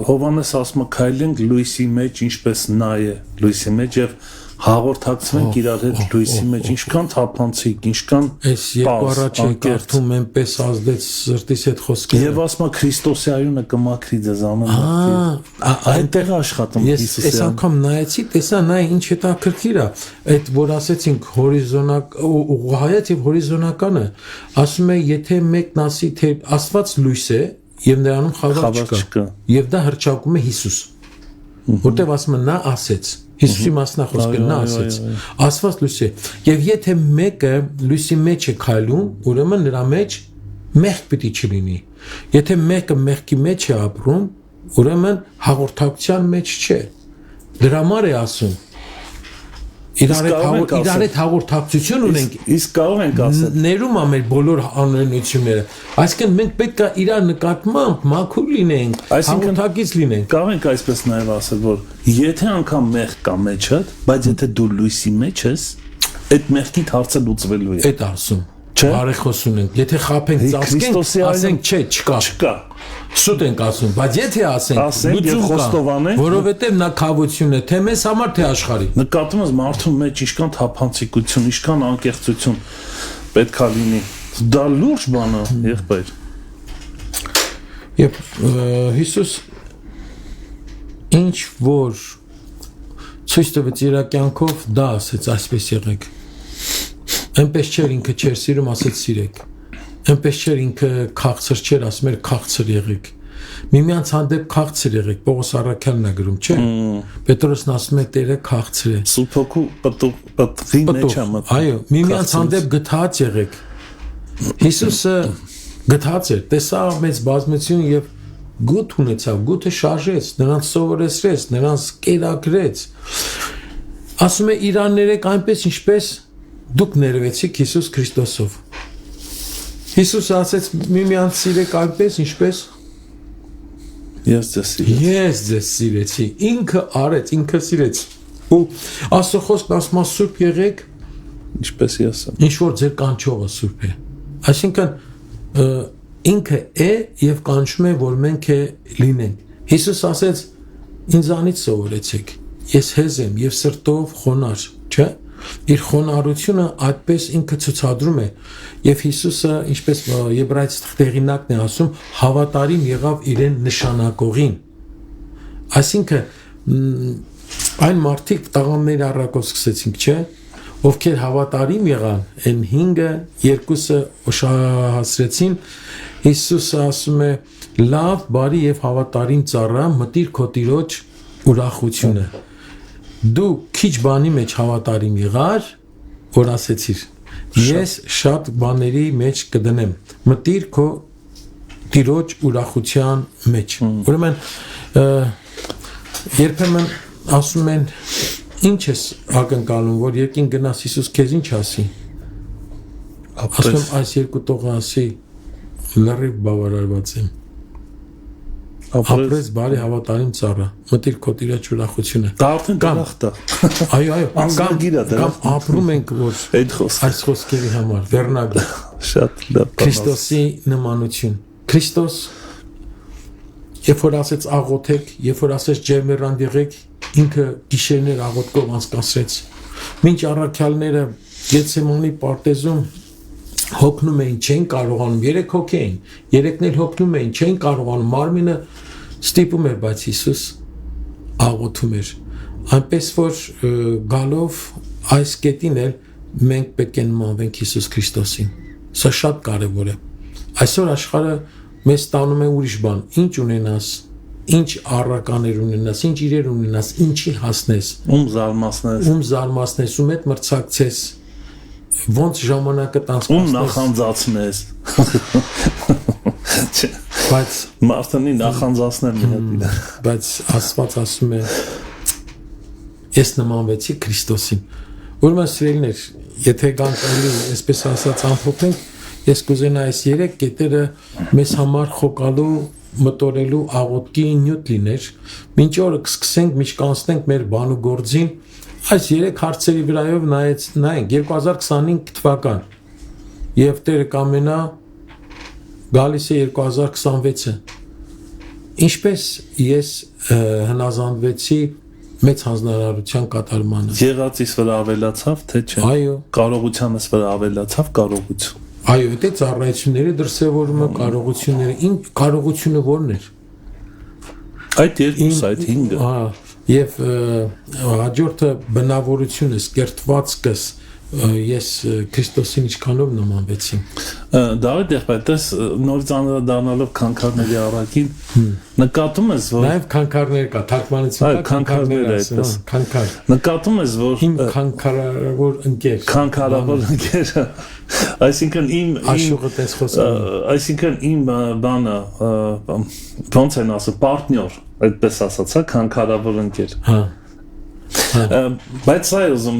Հովանես ասում է քայլենք լույսի մեջ, ինչպես նա է լույսի մեջ եւ հաղորդակցվենք իրար հետ լույսի մեջ, ինչքան թափանցիկ, ինչքան Այս երկու առաջ կարդում այնպես ազդեց սրտիս հետ խոսքերը։ Եվ ասում է Քրիստոսի արյունը կմաքրի ձեզ ամեն այնտեղ աշխատում Ես այս անգամ նայեցի, տեսա նա ինչ հետաքրքիր է, այդ որ ասեցինք հորիզոնակ ուղղահայաց եւ հորիզոնականը, ասում է եթե մեկն ասի թե Աստված լույս է եւ նրանում խավար չկա, եւ դա հրճակում է Հիսուս, որտեւ ասում է նա ասեց Հիսուսի մասնախոսքը նա ասեց Աստված լույս է եւ եթե մեկը լույսի մեջ է քայլում ուրեմն նրա մեջ մեղք պիտի չլինի եթե մեկը մեղքի մեջ է ապրում ուրեմն հաղորդակցության մեջ չէ դրա համար է ասում իրար հետ հաղորդակցություն ունենք իսկ կարող ենք ասել ներում է մեր բոլոր անօրենությունները այսինքն մենք պետք է իրար նկատմամբ մաքուր լինենք հաղորդակից լինենք կարող ենք այսպես նաև ասել որ եթե անգամ մեղք կա մեջդ բայց եթե դու լույսի մեջ ես այդ մեղքիդ հարցը լուծվելու է այդ ասում բարեխոսում ենք եթե խափենք ծածկենք ասենք չէ չկա Սուտ ենք ասում, բայց եթե ասենք լուծում կա, որովհետև նա քավություն է, թե մեզ համար, թե աշխարհի։ Նկատում ես մարդու մեջ ինչքան թափանցիկություն, ինչքան անկեղծություն պետք է լինի։ Դա լուրջ բան է, եղբայր։ Եվ Հիսուս ինչ որ ցույց տվեց իր կյանքով, դա ասեց այսպես եղեք։ Այնպես չէր ինքը չէր սիրում, ասեց սիրեք։ Այնպես չէր ինքը քաղցր չէր, ասում էր քաղցր եղեք։ Միմյանց հանդեպ քաղցր եղեք, Պողոս առաքյալն է գրում, չէ՞։ Պետրոսն ասում է Տերը քաղցր է։ Սուրբ Հոգու պտղի մեջ է մտնում։ Այո, միմյանց հանդեպ գթած եղեք։ Հիսուսը գթած էր, տեսա մեծ բազմություն եւ գութ ունեցավ, գութը շարժեց, նրանց սովորեցրեց, նրանց կերակրեց։ Ասում է իրան ներեք այնպես ինչպես դուք ներվեցիք Հիսուս Քրիստոսով։ Հիսուս ասեց միմյանց սիրեք այնպես ինչպես ես ձեզ սիրեցի ինքը արեց ինքը սիրեց ու Աստծո խոսքն ասում է սուրբ եղեք ինչպես ես եմ ինչ որ ձեր կանչողը սուրբ է այսինքն ինքը է եւ կանչում է որ մենք լինենք Հիսուս ասեց ինձանից սովորեցեք ես հեզ եմ եւ սրտով խոնար չէ իր խոնարհությունը այդպես ինքը ցուցադրում է եւ Հիսուսը ինչպես Եբրայց տեղինակն է ասում հավատարիմ եղավ իրեն նշանակողին այսինքն այն մարդիկ տղաների առակով սկսեցինք չէ ովքեր հավատարիմ եղան այն 5-ը երկուսը ուշահասրեցին Հիսուսը ասում է լավ բարի եւ հավատարիմ ծառա մտիր քո տիրոջ ուրախությունը դու քիչ բանի մեջ հավատարիմ եղար որ ասեցիր ես շատ բաների մեջ կդնեմ մտիր քո տիրոջ ուրախության մեջ ուրեմն երբեմն ասում են ինչ ես ակնկալում որ երկին գնաս Հիսուս քեզ ինչ ասի ասում այս երկու տողը ասի լրիվ բավարարված եմ ապրես բարի հավատարիմ ծառա մտիր քո տիրոջ ուրախությունը դա արդեն դրախտ է այո կամ ապրում ենք որ այս խոսքերի համար վերնագիր շատ լավ Քրիստոսի նմանություն Քրիստոս երբ որ ասեց աղոթեք երբ որ ասեց ջերմեռանդ եղեք ինքը գիշերներ աղոթքով անցկացրեց մինչ առաքյալները Գեթսեմանի պարտեզում հոգնում էին, չեն կարողանում, 3 հոգի էին, 3-ն էլ հոգնում էին, չեն կարողանում, մարմինը ստիպում էր, բայց Հիսուս աղոթում էր։ Այնպես որ գալով այս կետին էլ մենք պետք է նմանվենք Հիսուս Քրիստոսին։ Սա շատ կարևոր է։ Այսօր աշխարհը մեզ տանում է ուրիշ բան, ինչ ունենաս, ինչ առարկաներ ունենաս, ինչ իրեր ունենաս, ինչի հասնես, ում զարմացնես, ում հետ մրցակցես ոնց ժամանակը տանցկացնես նախանձացնես բայց մարդանի նախանձացնել մի հատ իրար բայց Աստված ասում է ես նմանվեցի Քրիստոսին։ Ուրեմն սիրելիներ, եթե գանք այլի այսպես ասած ամփոփենք, ես կուզենայի այս 3 կետերը մեզ համար խոկալու, մտորելու աղոթքի նյութ լիներ, մինչ օրը կսկսենք միջկանցնենք մեր բանուգործին, այս 3 հարցերի վրայով նայենք 2025 թվական եւ Տերը կամենա գալիս է 2026-ը։ Ինչպես ես հնազանդվեցի մեծ հանձնարարության կատարմանը։ Եղածից վրա ավելացավ, թե չէ։ Այո։ Կարողությանս վրա ավելացավ կարողություն։ Այո, դա ծառայությունների դրսևորումը, կարողությունները, ինչ կարողությունը որն էր։ Այդ երկուս, այդ 5-ը։ Հա, եւ հաջորդը բնավորությունս, կերտվածքս, ես Քրիստոսին ինչքանով նմանվեցի։ Դավիթ եղբայրս նորից անդրադառնալով քանքարների առաքին նկատում ես, որ Նաև քանքարներ կա, թարգմանություն կա, քանքարներ այդպես։ քանքար։ Նկատում ես, որ Իմ քանքարավոր ընկեր։ քանքարավոր ընկերը, այսինքն իմ Աշուղը տես խոսում։ այսինքն իմ բանը ոնց են ասում, պարտնյոր, այդպես ասած, հա, քանքարավոր ընկեր։ Հա։ Բայց սա է ուզում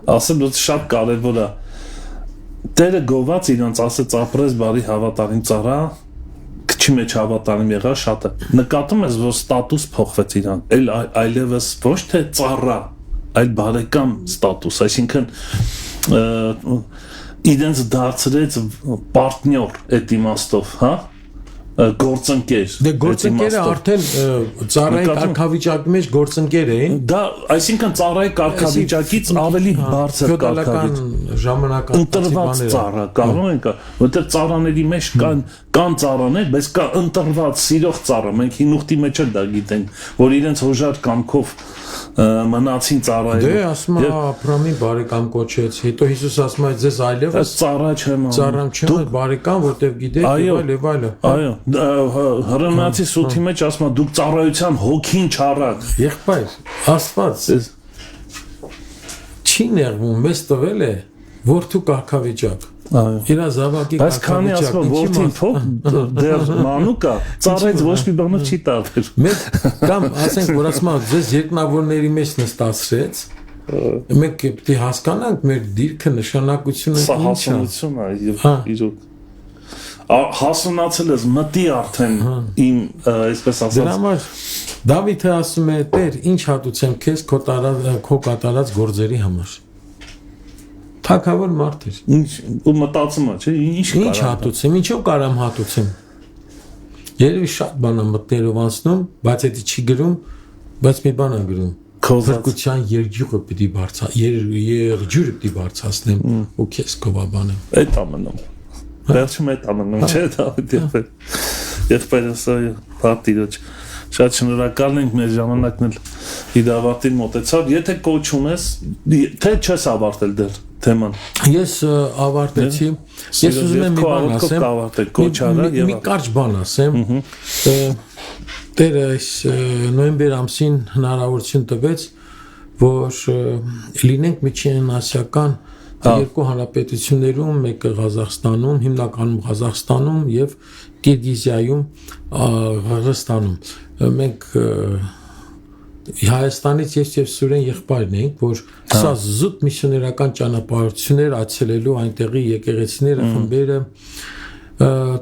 ասեմ, որ շատ կարևոր է։ Տերը գոված իրանց ասեց ապրես բարի հավատարիմ ծառա, քչի մեջ հավատարիմ եղա շատը։ Նկատում ես, որ ստատուս փոխվեց իրան, այլևս ոչ թե ծառա, այլ բարեկամ ստատուս, այսինքն իրենց դարձրեց պարտնյոր այդ իմաստով, հա, գործընկեր։ Դե գործընկերը արդեն ծառայի կարգավիճակի մեջ գործընկեր էին։ Դա, այսինքն ծառայի կարգավիճակից ավելի բարձր կարգավիճակ ժամանակահատվածի ընտրված ծառա, կարող ենք, որտեղ ծառաների մեջ կան ծառաներ, բայց կա ընտրված սիրող ծառա, մենք հինուխտի մեջ էլ դա գիտենք, որ իրենց հոժար կամքով մնացին ծառայելու։ Դե ասում է Աբրամի բարեկամ կոչեց, հետո Հիսուս ասում է ձեզ այլևս ծառա չեմ անում։ ծառամ չեմ, բարեկամ, որտեղ գիտեք եւ այլ։ Այո, հռոմեացի սութի մեջ ասում է դուք ծառայության հոգին չառաք։ Եղբայր, Աստված չի նեղվում, մեզ տվել է որդու կարգավիճակ։ Այո։ Իր զավակի Բայց քանի ասում որդին փոք դեռ մանուկա, ծառայից ոչ մի բանով չի տարբեր։ Մեկ կամ ասենք, որ ասում է ձեզ երկնավորների մեջ նստացրեց, մենք պետք է հասկանանք մեր դիրքը, նշանակությունը Սա ինչ է։ հասունություն է, իրոք։ Հասունացել ես մտի արդեն իմ, այսպես Դրա ասած, համար Դավիթը ասում է. «Տեր, ինչ հատուցեմ քեզ քո կատարած գործերի համար»։ Թագավոր մարդ էր։ ու մտածում է, չէ, ինչ Ինչ հատուցեմ, ինչով կարամ հատուցեմ։ Երևի շատ բան է մտներով անցնում, բայց դա չի գրում, բայց մի բան է գրում։ Քոզրկության երգյուղը պիտի երգջուրը պիտի բարձրացնեմ ու քեզ կովաբանեմ։ Այդ ամնում։ Վերջում այդ ամնում, չէ, Դավիթ եղբայրս պատիրոջ։ Շատ շնորհակալ ենք, մեր ժամանակն էլ իդավարտին մոտեցավ։ Եթե կոչում ես, թե չես ավարտել դեռ թեման։ Ես ավարտեցի։ Ես ուզում եմ մի բան ասեմ։ Մի կարճ բան ասեմ։ Տերը այս նոյեմբեր ամսին հնարավորություն տվեց, որ լինենք միջին ասիական երկու հանրապետություններում, մեկը Ղազախստանում, հիմնականում Ղազախստանում եւ Կիրգիզիայում, Ղրղստանում։ Մենք Հայաստանից ես եւ Սուրեն եղբայրն ենք, որ սա զուտ միսիոներական ճանապարհություններ այցելելու այնտեղի եկեղեցիները, խմբերը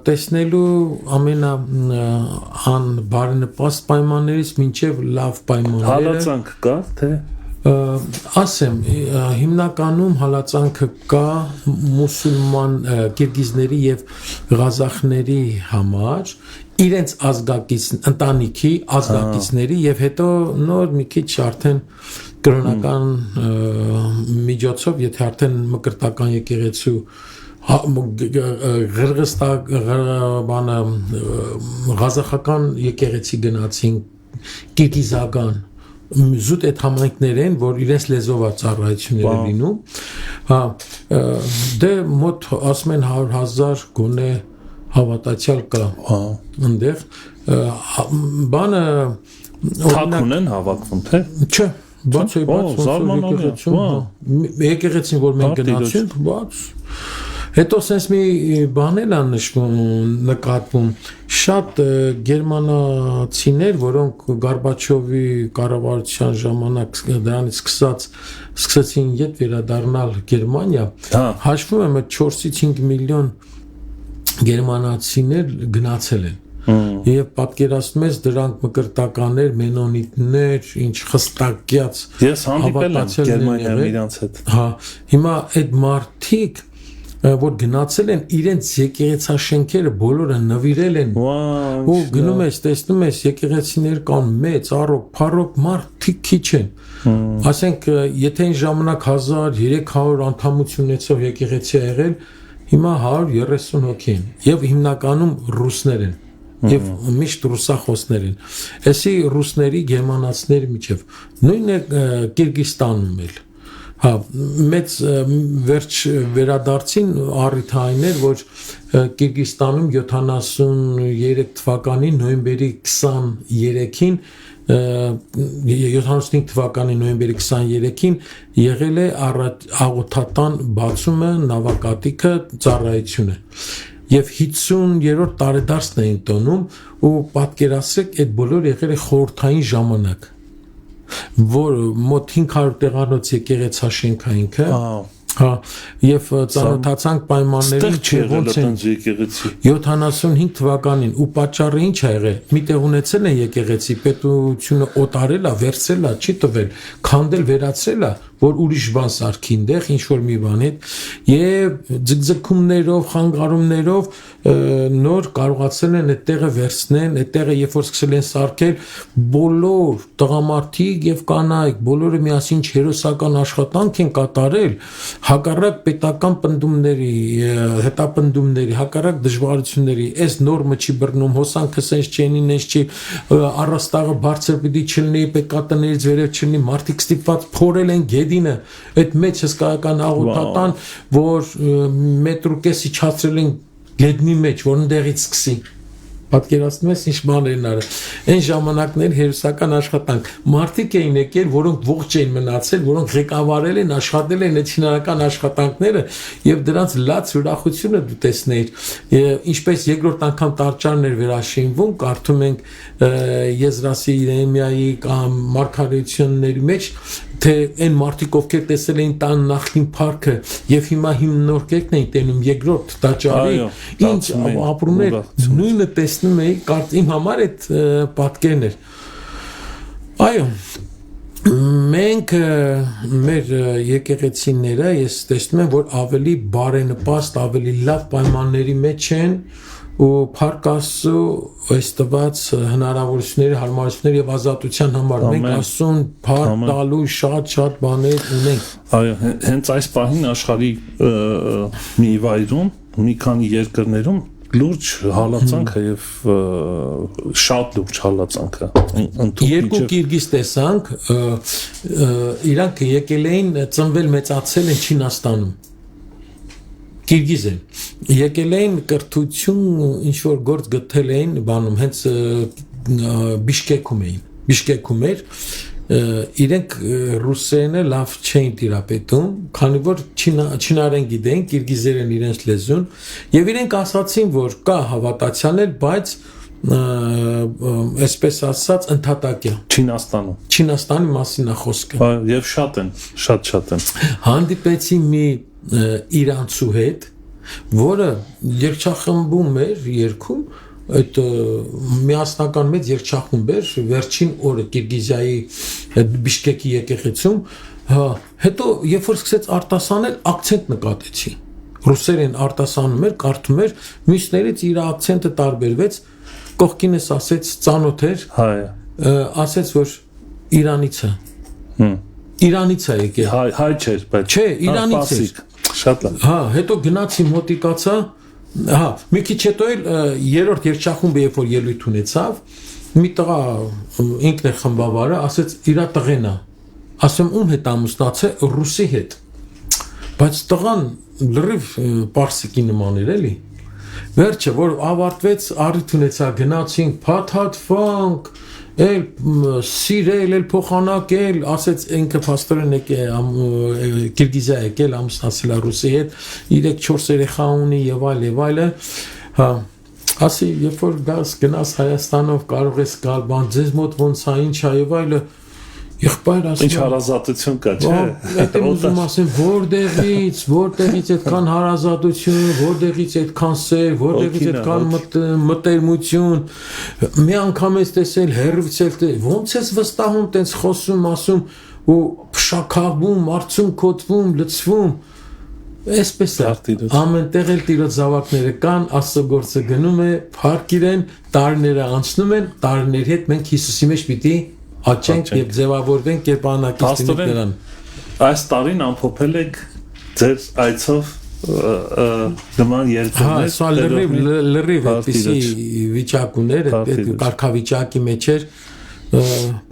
տեսնելու ամենաբարենպաստ պայմաններից մինչև լավ պայմանները։ Հալածանք կա, թե ասեմ, հիմնականում հալածանքը կա մուսուլման կիրգիզների եւ ղազախների համար, իրենց ազգակից ընտանիքի ազգակիցների եւ հետո նոր մի քիչ արդեն կրոնական միջոցով, եթե արդեն մկրտական եկեղեցու բանը ղազախական եկեղեցի գնացին, կիրգիզական զուտ այդ համայնքներ են, որ իրենց լեզվով ծառայություններ են լինում, հա, դե մոտ ասում են 100,000 գոնե հավատացյալ կա այնտեղ, բանը թակ ունեն հավաքվում, թե չէ, բաց եկեղեցին, որ մենք գնացինք, բաց Հետո sense մի բան էլ նկատվում շատ գերմանացիներ, որոնք Գորբաչովի կառավարության ժամանակ դրանից սկսեցին ետ վերադառնալ Գերմանիա, հաշվում եմ 4-ից 5 միլիոն գերմանացիներ գնացել են։ Եվ պատկերացնում ես դրանք մկրտականներ, մենոնիտներ, ինչ խստակյաց Ես հանդիպել եմ Գերմանիայում իրանց հետ։ Հա, հիմա այդ մարդիկ որ գնացել են իրենց եկեղեցաշենքերը բոլորը նվիրել են ու գնում ես տեսնում ես եկեղեցիներ կան մեծ առոք փառոք մարդիկ քիչ են ասենք եթե այն ժամանակ 1300 անդամություն ունեցող եկեղեցի ա եղել հիմա 130 հոգի են եւ հիմնականում ռուսներ են եւ միշտ ռուսախոսներ են էսի ռուսների գերմանացիների միջև նույնն է Կիրգիզստանում էլ Հա, մեծ վերջ վերադարձին առիթայիններ, որ Կիրգիզստանում 73 թվականի նոյեմբերի 23-ին 75 թվականի նոյեմբերի 23-ին եղել է աղոթատան բացումը նավակատիքը ծառայությունը եւ 50-րդ տարեդարձն էին տոնում ու պատկերացրեք այդ բոլորը եղել է խորհրդային ժամանակ որ մոտ 500 տեղանոց եկեղեցաշենք է ինքը հա եւ ծանոթացանք պայմաններին ոնց են 75 թվականին ու պատճառը ինչ ա եղել միտեղ ունեցել են եկեղեցի պետությունը օտարել է վերցրել է չի տվել քանդել վերացրել է որ ուրիշ բան սարքի այնտեղ ինչ որ մի բան հետ եւ ձգձգումներով խանգարումներով նոր կարողացել են այդտեղը վերցնեն այդտեղը երբ որ սկսել են սարքել բոլոր տղամարդիկ եւ կանայք բոլորը միասին հերոսական աշխատանք են կատարել հակառակ պետական պնդումների հետապնդումների հակառակ դժվարությունների այս նորմը չի բռնում հոսանքը sense չենին ես չի առաստաղը բարձր պիտի չլինի պետքատներից վերև չլինի մարդիկ ստիպված փորել են գեդինը այդ մեծ հսկայական աղոթատան որ մետրո կեսի չացրել են գետնի մեջ որ ընդեղից սկսի պատկերացնում ես ինչ բաներն արել այն ժամանակներ հերոսական աշխատանք մարդիկ էին եկել որոնք ողջ էին մնացել որոնք ղեկավարել են աշխատել են այդ շինարական աշխատանքները եւ դրանց լաց ուրախությունը դու տեսնեիր ինչպես երկրորդ անգամ տաճարներ վերաշինվում կարդում ենք Եզրասի Երեմիայի կամ մարգարեությունների մեջ թե այն մարդիկ ովքեր տեսել էին տան նախին парքը եւ հիմա հիմնորկեկն էին տենում երկրորդ տաճարի ինչ ապրումներ նույնը տեսնում էի իմ համար այդ պատկերն էր այո մենք մեր եկեղեցիները ես տեսնում եմ որ ավելի բարենպաստ ավելի լավ պայմանների մեջ են ու փառքասու այս տված հնարավորությունների հարմարությունների եւ ազատության համար մենք ասում փառք տալու շատ բաներ ունենք այո հենց այս պահին աշխարհի մի վայրում մի քանի երկրներում լուրջ հալածանք է եւ շատ լուրջ հալածանք է երկու Կիրգիզ տեսանք իրանք եկել էին ծնվել մեծացել են Չինաստանում Կիրգիզ են եկել էին կրթություն ինչ որ գործ գտել էին բանում հենց Բիշկեքում էր իրենք ռուսերենը լավ չէին տիրապետում քանի որ չինարեն գիտեն կիրգիզերեն իրենց լեզուն եւ իրենք ասացին որ կա հավատացյալներ բայց այսպես ասած ընդհատակյա Չինաստանի մասին է խոսքը եւ շատ են հանդիպեցի մի իրանցու հետ որը երգչախմբում էր երգում այդ միասնական մեծ երգչախումբ էր վերջին օրը Կիրգիզիայի Բիշկեկի եկեղեցում հետո երբ որ սկսեց արտասանել ակցենտ նկատեցի ռուսերեն արտասանում էր կարդում էր մյուսներից իր ակցենտը տարբերվեց կողքինս ասեց ծանոթ էր ասեց որ Իրանից է եկել հայ չէր բայց չէ Իրանից էր շատ լավ հա հետո գնացի մոտիկացա հա մի քիչ հետո էլ երրորդ երգչախումբը երբ որ ելույթ ունեցավ մի տղա ինքն է խմբավարը ասեց իր տղեն է ասում ում հետ ամուսնացել ռուսի հետ բայց տղան լրիվ պարսիկի նման էր էլի Վերջը որ ավարտվեց, առիթ ունեցա գնացինք, փաթաթվանք, էլ սիրել, էլ փոխանակել, ասեց ինքը փաստորեն Կիրգիզիա եկել, ամուսնացել ռուսի հետ, 3-4 երեխա ունի եւ այլը, հա, ասի, երբ որ գնաս Հայաստանով կարող ես գալ, բան ձեզ մոտ ոնց է, ինչ է եւ այլը, եղբայր ասում Ինչ հարազատություն կա, չէ։ Այդ եմ ուզում ասեմ, որտեղից այդքան հարազատություն, որտեղից այդքան սեր, որտեղից այդքան մտերմություն, մի անգամ ես տեսել, հերվից էլ ոնց ես վստահում, տենց խոսում, ասում ու փշաքաղվում, արցունքոտվում, լցվում, այսպես է, ամենտեղ էլ տիրոջ զավակները կան, Աստծո գործը գնում է, փառք իրեն, տարիները անցնում են, տարիների հետ մենք Հիսուսի մեջ պիտի աճենք եւ ձևավորվենք կերպարանակից դրան։ Այս տարին ամփոփել եք ձեր այցով նման երկրներ։ Հա, սա լրիվ այդպիսի վիճակ ուներ, այդ կարգավիճակի մեջ էր,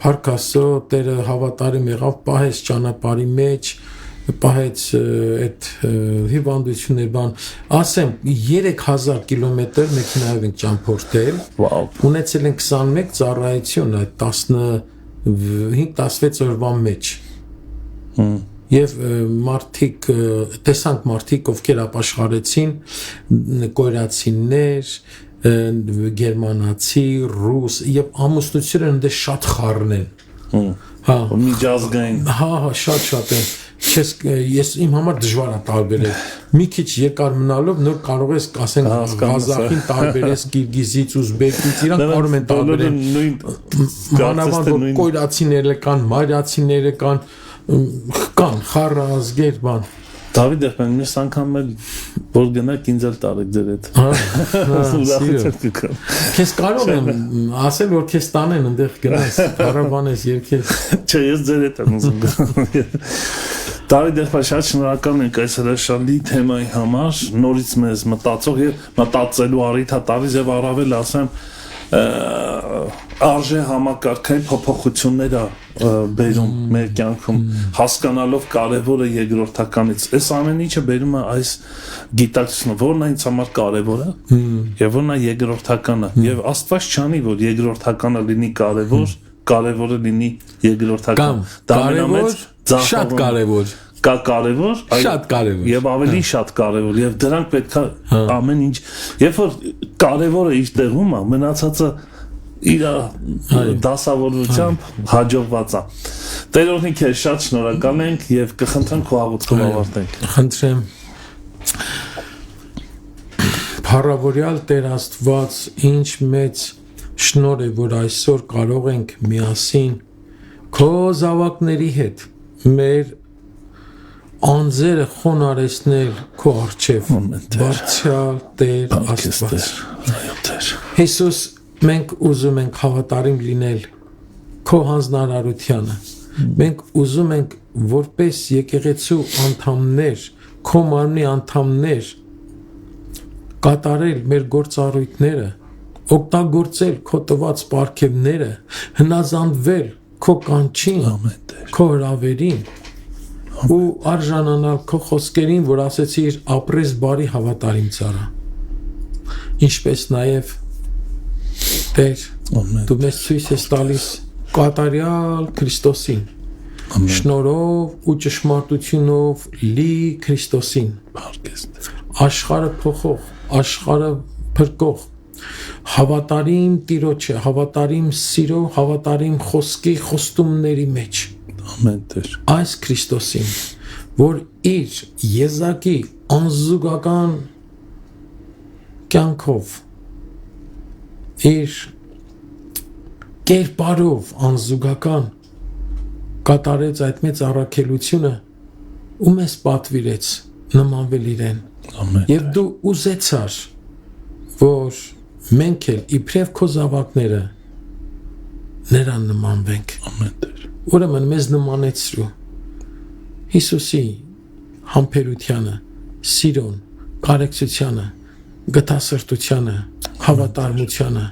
փառք Աստծո, Տերը հավատարիմ եղավ, պահեց ճանապարհի մեջ, պահեց այդ հիվանդություններ բան, ասեմ 3000 կիլոմետր մեքենայով ենք ճամփորդել, ունեցել ենք 21 ծառայություն այդ 15-16 օրվա մեջ եւ մարդիկ տեսանք մարդիկ ովքեր ապաշխարեցին կորեացիներ գերմանացի ռուս եւ ամուսնությունները այնտեղ շատ խառն են հա միջազգային հա շատ են ես իմ համար դժվար է տարբերել մի քիչ երկար մնալով նոր կարող ես ասենք Ղազախին տարբերես Կիրգիզից ուզբեկից իրանք կարող են տարբերել մանավանդ որ կոյրացիները կան մայրացիները կան խառը ազգեր բան Դավիթ եղբայր մյուս անգամ էլ որ գնաք ինձ էլ տարեք ձեր հետ Քեզ կարող եմ ասել որ քեզ տանեն այնտեղ գնաս փառաբանես երկես Չէ ես ձեր հետ եմ ուզում Դավիթ եղբայր շատ շնորհակալ ենք այս հրաշալի թեմայի համար նորից մեզ մտածող եւ մտածելու առիթ է տալիս եւ առավել ասեմ արժե համակարգային փոփոխություններ է բերում մեր կյանքում հասկանալով կարևորը երկրորդականից այս ամեն ինչը բերում է այս գիտակցությունը որն է ինձ համար կարևորը եւ որն է երկրորդականը եւ Աստված չանի որ երկրորդականը լինի կարևորը լինի երկրորդական դա ամենամեծ շատ կարևոր կա կարևոր շատ կարևոր եւ ավելի շատ կարևոր եւ դրանք պետք է ամեն ինչ երբ որ կարևորը իր տեղում է մնացածը իր դասավորությամբ հաջողված է Տեր օրհնի քեզ շատ շնորհակալ ենք եւ կխնդրեմ քո աղոթքով ավարտենք խնդրեմ Փառավորյալ Տեր Աստված ինչ մեծ շնորհ է որ այսօր կարող ենք միասին քո զավակների հետ մեր անձերը խոնարհեցնել քո առջև բարձրալ Տեր Աստված Հիսուս մենք ուզում ենք հավատարիմ լինել քո հանձնարարությանը մենք ուզում ենք որպես եկեղեցու անդամներ քո մարմնի անդամներ կատարել մեր գործառույթները օգտագործել քո տված պարգևները հնազանդվել քո կանչին քո հրավերին ու արժանանալ քո խոսքերին, որ ասեցիր ապրես բարի հավատարիմ ծառա։ Ինչպես նաև Տեր, դու մեզ ցույց ես տալիս կատարյալ Քրիստոսին, շնորհով ու ճշմարտությունով լի Քրիստոսին, աշխարհը փոխող, աշխարհը փրկող, հավատարիմ Տիրոջը, հավատարիմ սիրո, հավատարիմ խոսքի խոստումների մեջ Ամեն Տեր այս Քրիստոսին որ իր եզակի անզուգական կյանքով իր կերպարով անզուգական կատարեց այդ մեծ առաքելությունը ու մեզ պատվիրեց նմանվել իրեն եւ դու ուզեցար որ մենք էլ իբրև քո զավակները նրան նմանվենք ամեն Տեր Ուրեմն մեզ նմանեցրու Հիսուսի համբերությանը, սիրուն, կարեկցությանը, գթասրտությանը, հավատարմությանը,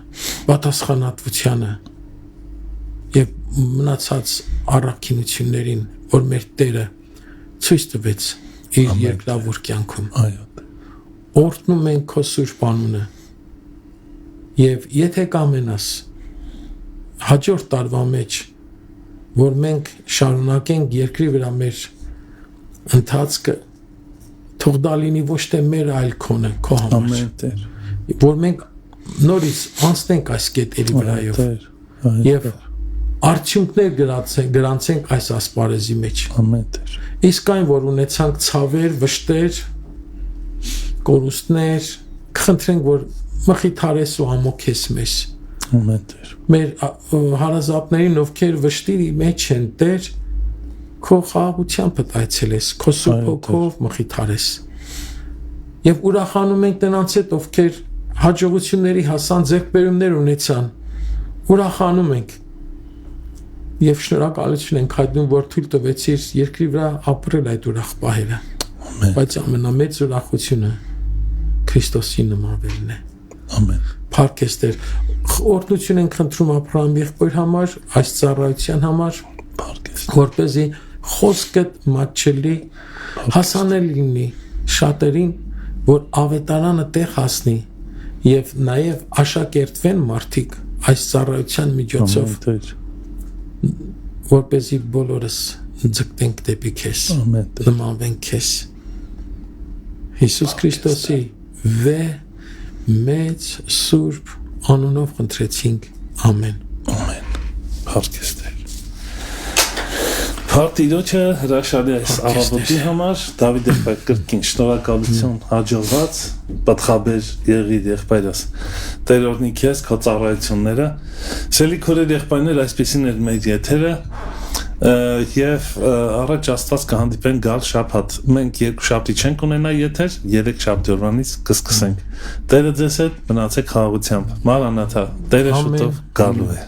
պատասխանատվությանը եւ մնացած առաքինություններին, որ մեր Տերը ցույց տվեց իր երկրավոր կյանքում։ օրհնում ենք քո սուրբ անունը եւ եթե կամենաս հաջորդ տարվա մեջ որ մենք շարունակենք երկրի վրա մեր ընթացքը թող դա լինի ոչ թե մեր այլ քոնը քո համար ամեն Տեր որ մենք նորից անցնենք այս կետերի վրայով եւ արդյունքներ գրանցենք այս ասպարեզի մեջ ամեն Տեր իսկ այն որ ունեցանք ցավեր վշտեր կորուստներ խնդրենք որ մխիթարես ու ամոքես մեզ ամեն Տեր մեր հարազատներին ովքեր վշտի մեջ են Տեր քո խաղաղությամբ այցելես քո սուրբ հոգով մխիթարես եւ ուրախանում ենք նրանց հետ ովքեր հաջողությունների հասան ձեռքբերումներ ունեցան ուրախանում ենք եւ շնորհակալություն ենք հայտնում որ թույլ տվեցիր երկրի վրա ապրել այդ ուրախ պահերը բայց ամենամեծ ուրախությունը Քրիստոսի նմանվելն է ամեն Փառքես Տեր օրհնություն ենք խնդրում Աբրահամի եղբոր համար այս ծառայության համար Փառքես որպեսզի խոսքդ մատչելի հասանել լինի շատերին որ ավետարանը տեղ հասնի եւ նաեւ աշակերտվեն մարդիկ այս ծառայության միջոցով որպեսզի բոլորս ձգտենք դեպի քեզ նմանվենք քեզ Հիսուս Քրիստոսի մեծ սուրբ անունով խնդրեցինք ամեն Փառքես Տեր Փառտիրոջը հրաշալի այս առավոտի համար Դավիթ եղբայր կրկին շնորհակալություն հաջողված պատխաբեր եղիր եղբայրս Տեր օրհնի քեզ քո ծառայությունները Սելի քորեր եղբայրներ այսպեսին էր մեր եթերը եւ առաջ Աստված կհանդիպեն գալ շաբաթ մենք երկու շաբթի չենք ունենա եթեր 3 շաբթի օրվանից կսկսենք Տերը ձեզ հետ մնացեք խաղաղությամբ Մարանաթա Տերը շուտով գալու է